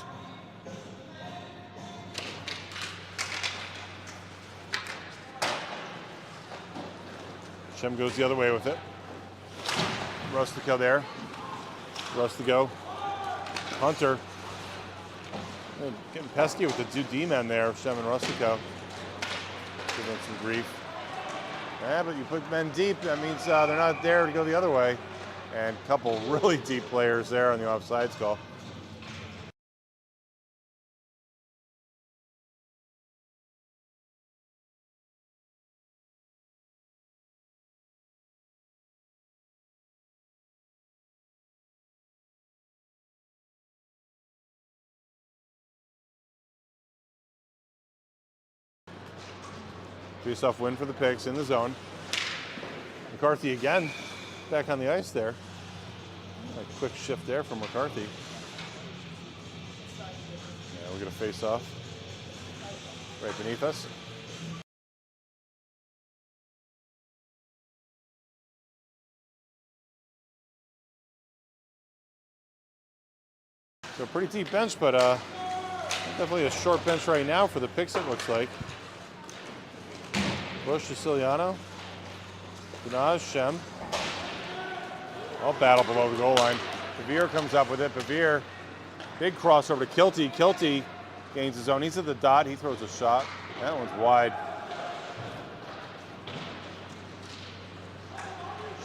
Shem goes the other way with it. Rustico there. Rustico. Hunter. Getting pesky with the two D-men there, Shem and Rustico. Giving them some grief. Yeah, but you put men deep, that means they're not there to go the other way. And a couple really deep players there on the offsides call. Face-off win for the Pics in the zone. McCarthy again back on the ice there. A quick shift there from McCarthy. Yeah, we're going to face off right beneath us. So a pretty deep bench, but definitely a short bench right now for the Pics, it looks like. Bush, Siciliano, Dunaj, Shem. All battle below the goal line. Pavir comes up with it. Pavir, big crossover to Kilty. Kilty gains his own. He's at the dot. He throws a shot. That one's wide.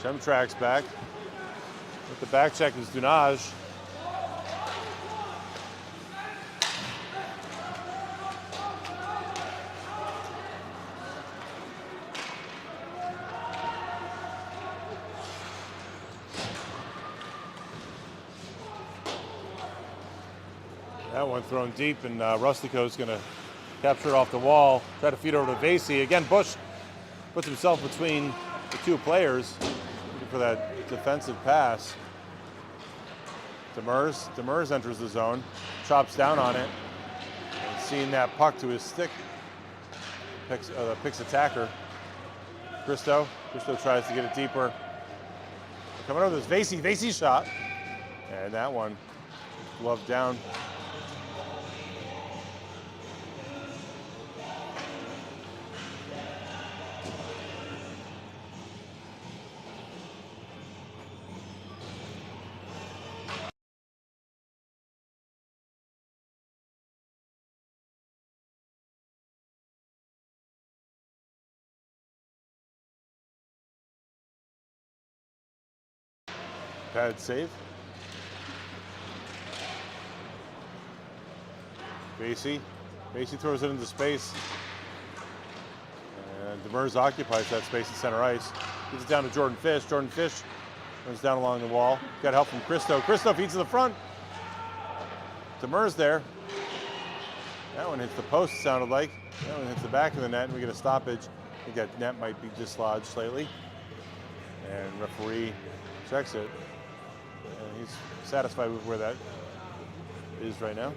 Shem tracks back. With the back check is Dunaj. That one thrown deep, and Rustico's going to Captured off the wall. Try to feed over to Vasey. Again, Bush puts himself between the two players looking for that defensive pass. Demers enters the zone, chops down on it, and seeing that puck to his stick, Pics attacker. Cristo tries to get it deeper. Coming over this Vasey shot, and that one gloved down. Pad save. Vasey throws it into space. And Demers occupies that space in center ice. Gets it down to Jordan Fish. Jordan Fish runs down along the wall. Got help from Cristo. Cristo feeds to the front. Demers there. That one hits the post, it sounded like. That one hits the back of the net, and we get a stoppage. I think that net might be dislodged slightly. And referee checks it. And he's satisfied with where that is right now.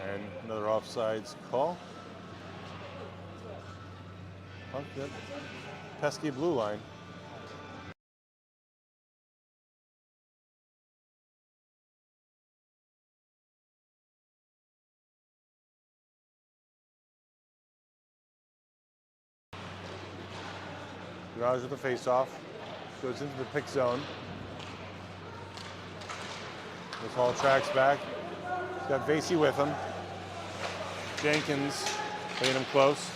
And another offsides call. Oh, that pesky blue line. Garage with the face-off. Goes into the pick zone. This Hall tracks back. He's got Vasey with him. Jenkins playing him close.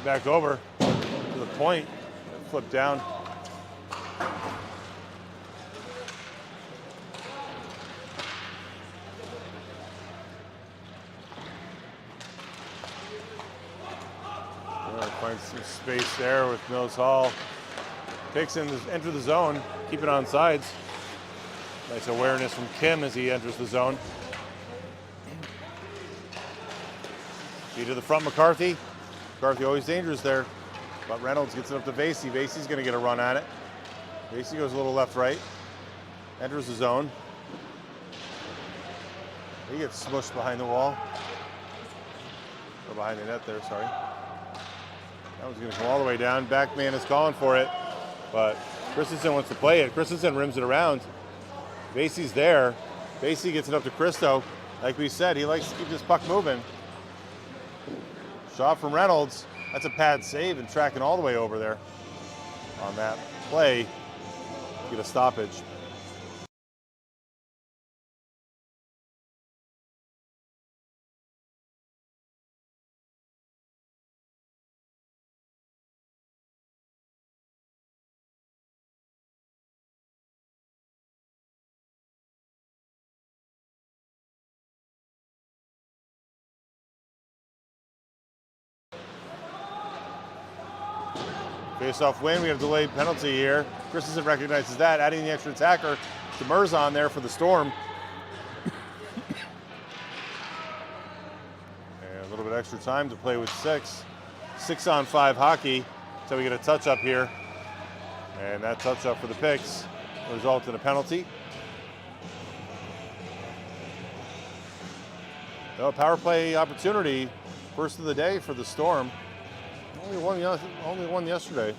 Back over to the point. Flip down. Find some space there with Mills Hall. Pics enter the zone, keep it on sides. Nice awareness from Kim as he enters the zone. Feed to the front, McCarthy. McCarthy always dangerous there, but Reynolds gets it up to Vasey. Vasey's gonna get a run at it. Vasey goes a little left-right, enters the zone. He gets smushed behind the wall. Or behind the net there, sorry. That one's gonna come all the way down. Backman is calling for it, but Christensen wants to play it. Christensen rims it around. Vasey's there. Vasey gets it up to Cristo. Like we said, he likes to keep this puck moving. Shot from Reynolds. That's a pad save and tracking all the way over there on that play. Get a stoppage. Face-off win, we have a delayed penalty here. Christensen recognizes that, adding the extra attacker. Demers on there for the Storm. And a little bit extra time to play with 6. 6-on-5 hockey. So we get a touch-up here. And that touch-up for the Pics will result in a penalty. So a power play opportunity, first of the day for the Storm. Only one yesterday.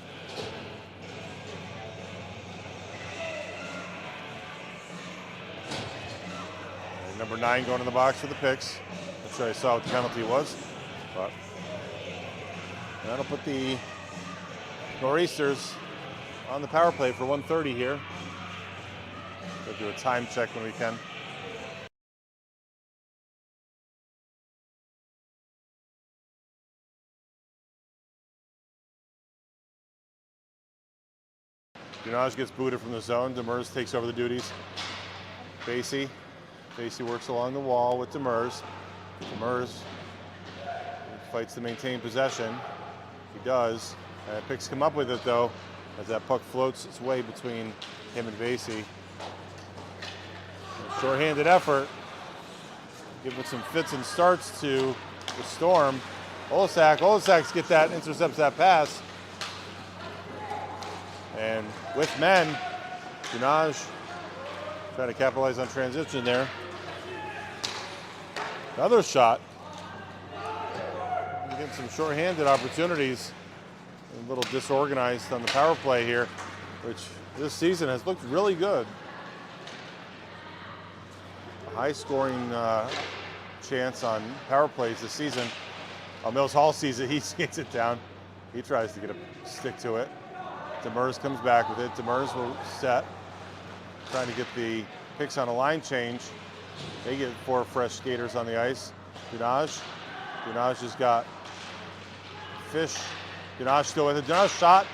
And number 9 going in the box for the Pics. Not sure I saw what the penalty was, but that'll put the Nor'easters on the power play for 1:30 here. We'll do a time check when we can. Dunaj gets booted from the zone. Demers takes over the duties. Vasey works along the wall with Demers. Demers fights to maintain possession. He does. Pics come up with it though, as that puck floats its way between him and Vasey. Short-handed effort, giving some fits and starts to the Storm. Olasak's get that, intercepts that pass. And with men, Dunaj trying to capitalize on transition there. Another shot. Getting some short-handed opportunities. A little disorganized on the power play here, which this season has looked really good. A high-scoring chance on power plays this season. Mills Hall sees it, he skates it down. He tries to get a stick to it. Demers comes back with it. Demers will set, trying to get the Pics on a line change. They get 4 fresh skaters on the ice. Dunaj has got Fish. Dunaj still with it. Dunaj shot.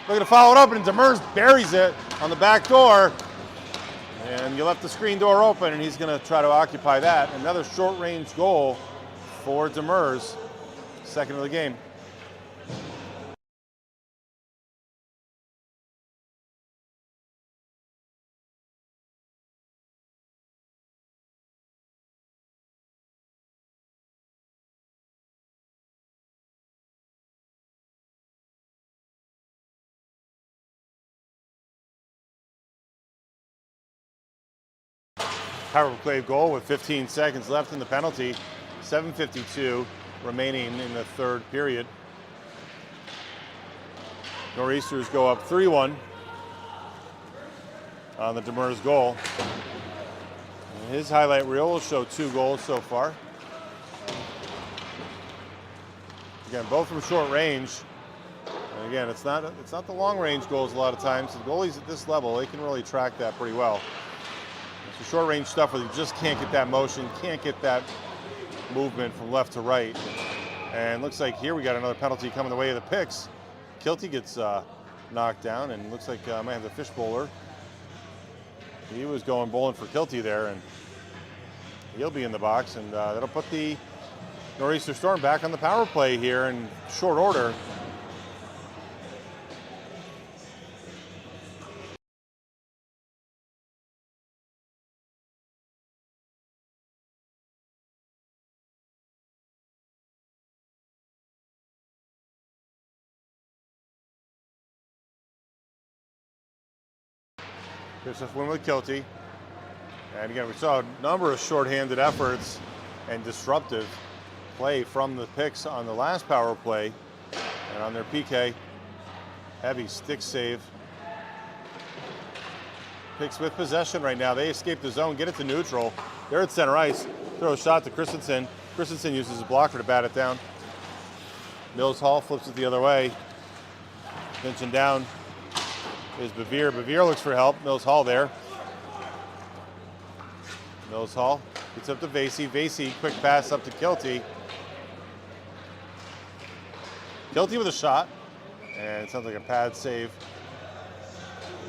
Looking to follow it up, and Demers buries it on the back door. And you left the screen door open, and he's going to try to occupy that. Another short-range goal for Demers, second of the game. Power play goal with 15 seconds left in the penalty. 7:52 remaining in the third period. Nor'easters go up 3-1 on the Demers goal. And his highlight reel will show 2 goals so far. Again, both from short range. And again, it's not the long range goals a lot of times. The goalies at this level, they can really track that pretty well. It's the short range stuff where you just can't get that motion, can't get that movement from left to right. And looks like here we got another penalty coming the way of the Pics. Kilty gets knocked down, and looks like I might have the fish bowler. He was going bowling for Kilty there, and he'll be in the box, and that'll put the Nor'easter Storm back on the power play here in short order. Here's this one with Kilty. And again, we saw a number of short-handed efforts and disruptive play from the Pics on the last power play. And on their PK, heavy stick save. Pics with possession right now. They escape the zone, get it to neutral. They're at center ice. Throw a shot to Christensen. Christensen uses a blocker to bat it down. Mills Hall flips it the other way. Pinching down is Bevere. Bevere looks for help. Mills Hall there. Mills Hall gets up to Vasey. Vasey, quick pass up to Kilty. Kilty with a shot. And it sounds like a pad save.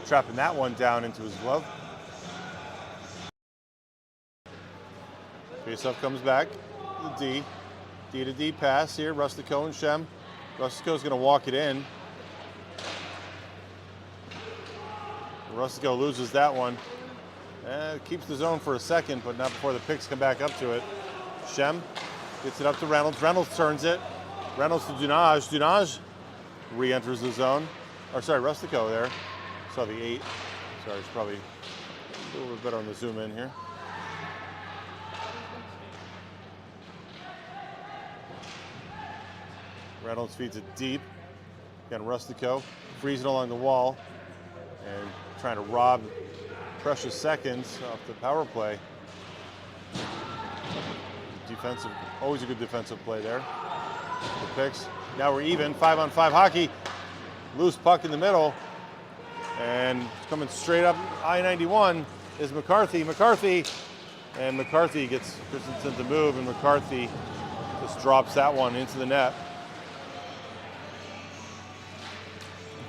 Trapping that one down into his glove. Faceoff comes back. D to D pass here. Rustico and Shem. Rustico's going to walk it in. Rustico loses that one. Keeps the zone for a second, but not before the Pics come back up to it. Shem gets it up to Reynolds. Reynolds turns it. Reynolds to Dunaj. Dunaj re-enters the zone. Or sorry, Rustico there. Saw the 8. Sorry, it's probably a little bit better on the zoom in here. Reynolds feeds it deep. Again, Rustico freezing along the wall and trying to rob precious seconds off the power play. Defensive, always a good defensive play there. The Pics. Now we're even, 5-on-5 hockey. Loose puck in the middle. And coming straight up I-91 is McCarthy. McCarthy gets Christensen to move, and McCarthy just drops that one into the net.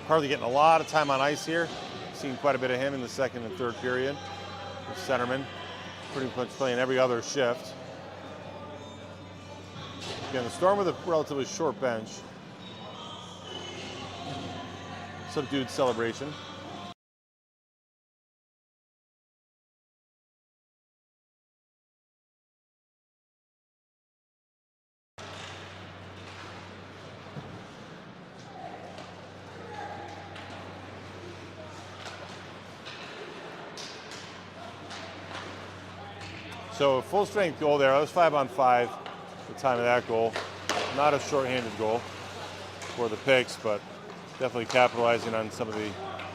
McCarthy getting a lot of time on ice here. Seen quite a bit of him in the second and third period. The centerman, pretty much playing every other shift. Again, the Storm with a relatively short bench. Subdued celebration. So full strength goal there. That was 5-on-5 at the time of that goal. Not a shorthanded goal for the Pics, but definitely capitalizing on some of the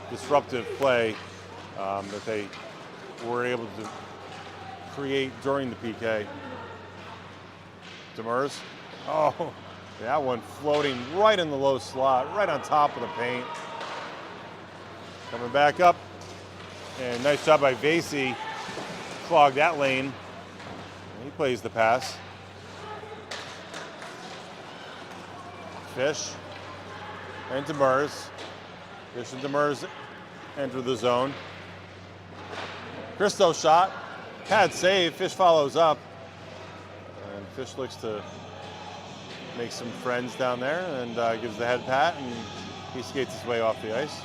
disruptive play that they were able to create during the PK. Demers. Oh, that one floating right in the low slot, right on top of the paint. Coming back up. And nice job by Vasey. Clogged that lane. He plays the pass. Fish and Demers. Fish and Demers enter the zone. Christo shot. Pad save. Fish follows up. And Fish looks to make some friends down there and gives the head pat, and he skates his way off the ice.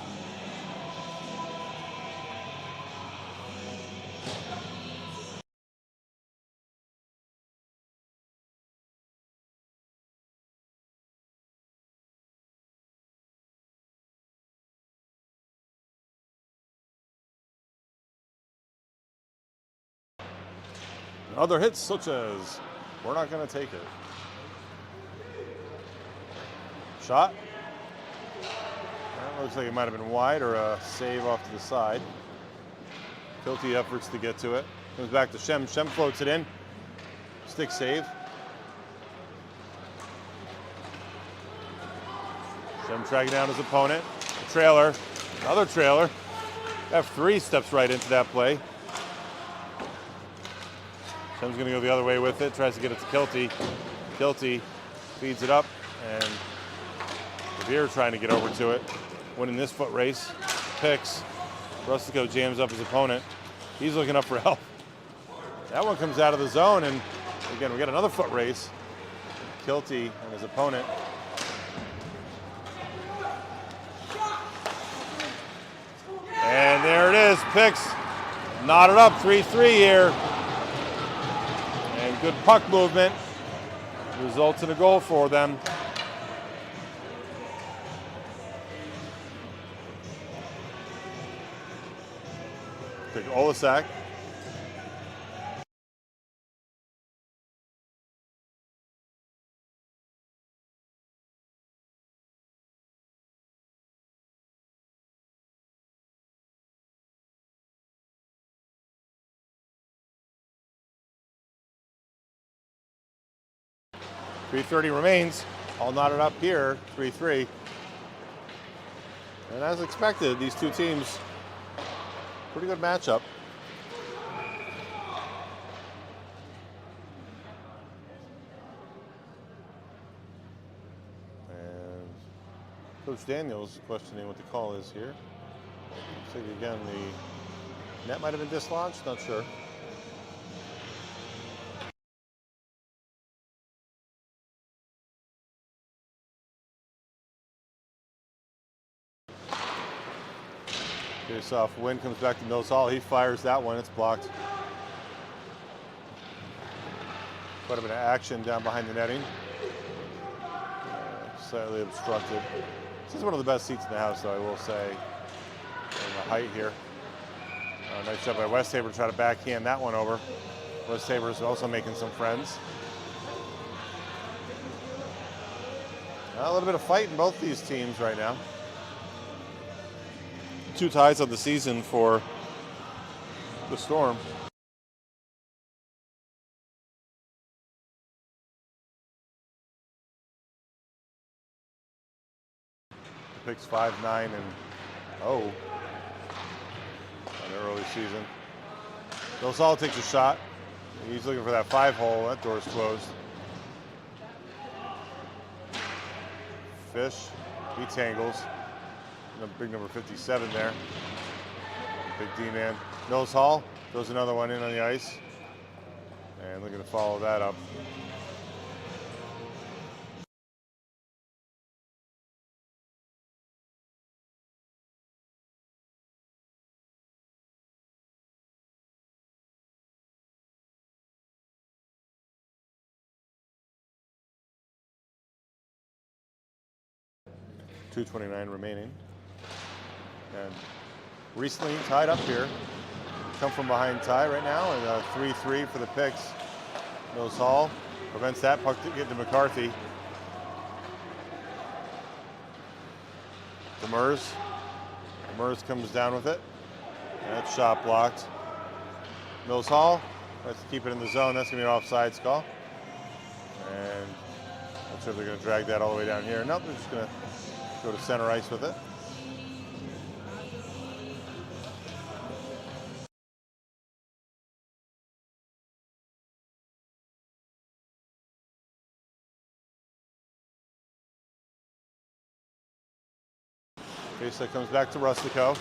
Other hits such as, we're not going to take it. Shot. That looks like it might have been wide or a save off to the side. Guilty efforts to get to it. Comes back to Shem. Shem floats it in. Stick save. Shem tracking down his opponent. A trailer. Another trailer. F3 steps right into that play. Shem's going to go the other way with it, tries to get it to Kilty. Kilty feeds it up, and Revere trying to get over to it, winning this foot race. Pics. Rustico jams up his opponent. He's looking up for help. That one comes out of the zone, and again, we got another foot race. Kilty and his opponent. And there it is, Pics knotted up 3-3 here. And good puck movement results in a goal for them. Take Olasak. .330 remains, all knotted up here, 3-3. And as expected, these two teams, pretty good matchup. And Coach Daniels questioning what the call is here. So again, the net might have been dislodged, not sure. Face-off win comes back to Mills Hall. He fires that one. It's blocked. Quite a bit of action down behind the netting. Slightly obstructed. This is one of the best seats in the house, though, I will say. And the height here. Nice job by Westhaver to try to backhand that one over. Westhaver is also making some friends. A little bit of fight in both these teams right now. 2 ties of the season for the Storm. Pics 5-9-0 on the early season. Dosal takes a shot. He's looking for that 5-hole. That door's closed. Fish, he tangles. Big number 57 there. Big D man. Mills Hall throws another one in on the ice. And looking to follow that up. .229 remaining. And recently tied up here. Come from behind tie right now, and 3-3 for the Pics. Mills Hall prevents that puck to get to McCarthy. Demers comes down with it. And that shot blocked. Mills Hall tries to keep it in the zone. That's going to be an offsides call. And not sure if they're going to drag that all the way down here. Nope, they're just going to go to center ice with it. Facelet comes back to Rustico.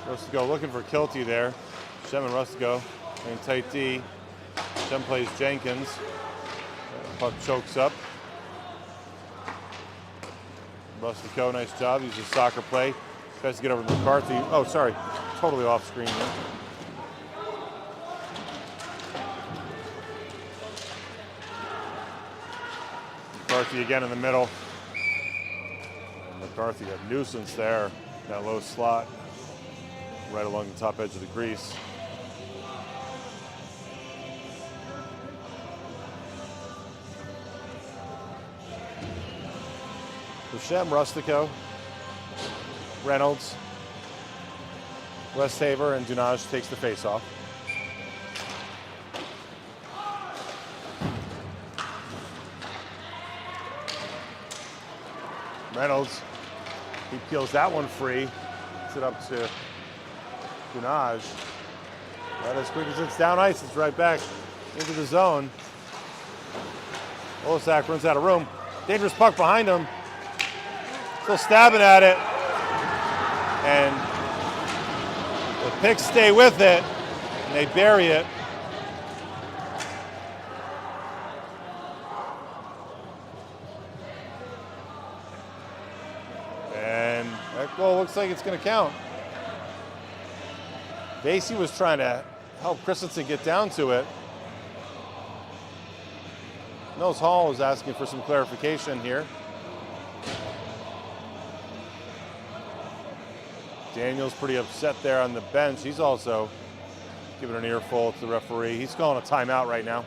Rustico looking for Kilty there. Shem and Rustico in tight D. Shem plays Jenkins. Puck chokes up. Rustico, nice job. Uses soccer play. Tries to get over to McCarthy. Oh, sorry. Totally off screen here. McCarthy again in the middle. McCarthy, a nuisance there. That low slot. Right along the top edge of the crease. Shem, Rustico, Reynolds, Westhaver, and Dunaj takes the face-off. Reynolds, he peels that one free. Gets it up to Dunaj. Right as quick as it's down ice, it's right back into the zone. Olasak runs out of room. Dangerous puck behind him. Still stabbing at it, and the Pics stay with it, and they bury it. And that goal looks like it's going to count. Vasey was trying to help Christensen get down to it. Mills Hall was asking for some clarification here. Daniel's pretty upset there on the bench. He's also giving an earful to the referee. He's calling a timeout right now.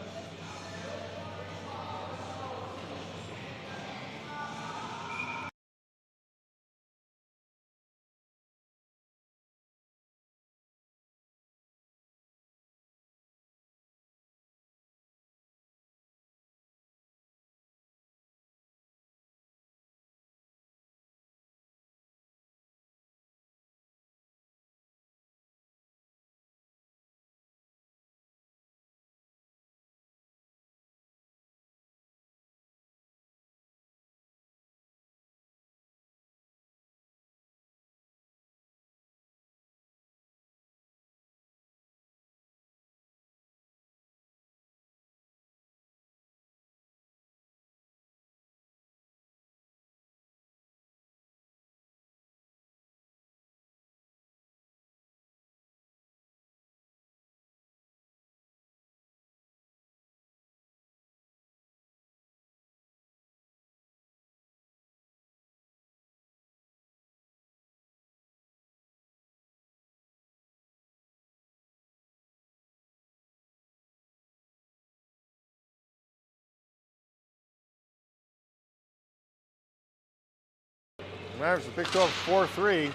Mavericks have picked up 4-3.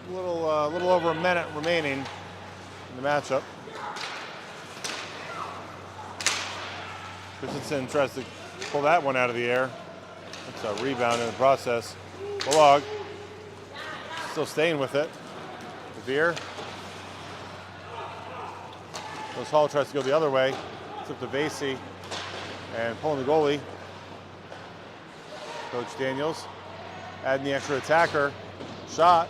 A little over a minute remaining in the matchup. Christensen tries to pull that one out of the air. That's a rebound in the process. Balog still staying with it. Devere. Mills Hall tries to go the other way. It's up to Vasey and pulling the goalie. Coach Daniels adding the extra attacker. Shot.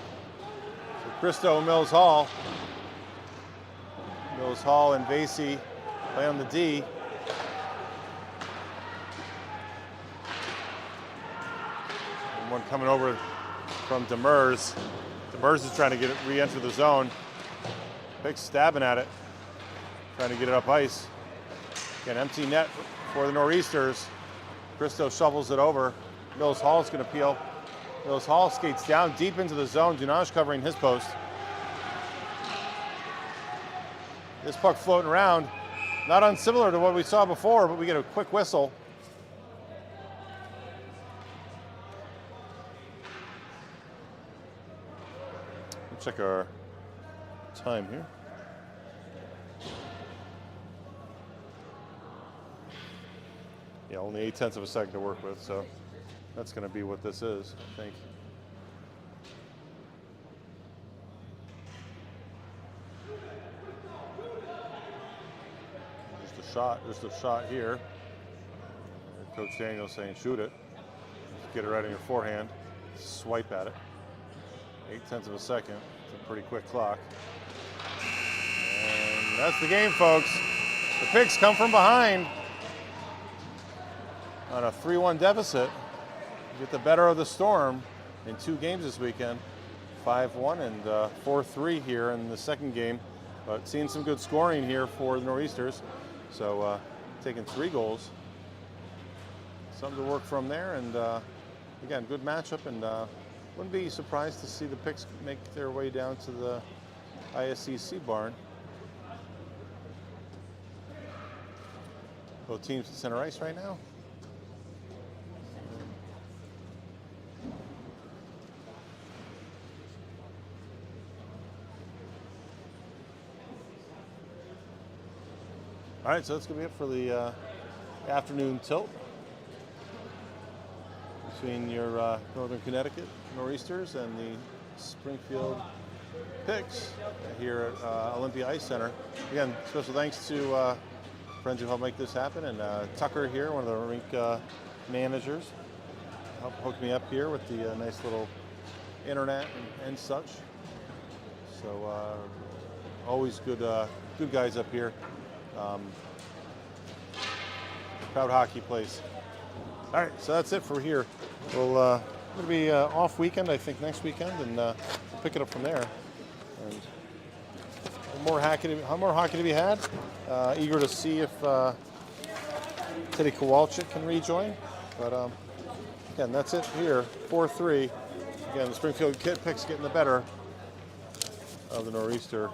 Cristo and Mills Hall. Mills Hall and Vasey play on the D. And one coming over from Demers. Demers is trying to get it re-enter the zone. Pics stabbing at it, trying to get it up ice. Again, empty net for the Nor'easters. Cristo shovels it over. Mills Hall is going to peel. Mills Hall skates down deep into the zone. Dunaj covering his post. This puck floating around, not unsimilar to what we saw before, but we get a quick whistle. Let's check our time here. Yeah, only 0.8 of a second to work with, so that's going to be what this is, I think. Just a shot here. Coach Daniels saying shoot it. Get it right in your forehand. Swipe at it. 0.8 of a second. It's a pretty quick clock. And that's the game, folks. The Pics come from behind on a 3-1 deficit. Get the better of the Storm in 2 games this weekend. 5-1 and 4-3 here in the second game. But seeing some good scoring here for the Nor'easters. So taking 3 goals. Something to work from there. And again, good matchup. And wouldn't be surprised to see the Pics make their way down to the ISCC barn. Both teams at center ice right now. All right, so that's going to be it for the afternoon tilt between your Northern Connecticut Nor'easters and the Springfield Pics here at Olympia Ice Center. Again, special thanks to friends who helped make this happen, and Tucker here, one of the rink managers, helped hook me up here with the nice little internet and such. So always good guys up here. Proud hockey place. All right, so that's it for here. We'll it'll be off weekend, I think, next weekend, and we'll pick it up from there. And more hockey to be had. Eager to see if Teddy Kowalczyk can rejoin. But again, that's it here. 4-3. Again, the Springfield Pics getting the better of the Nor'easter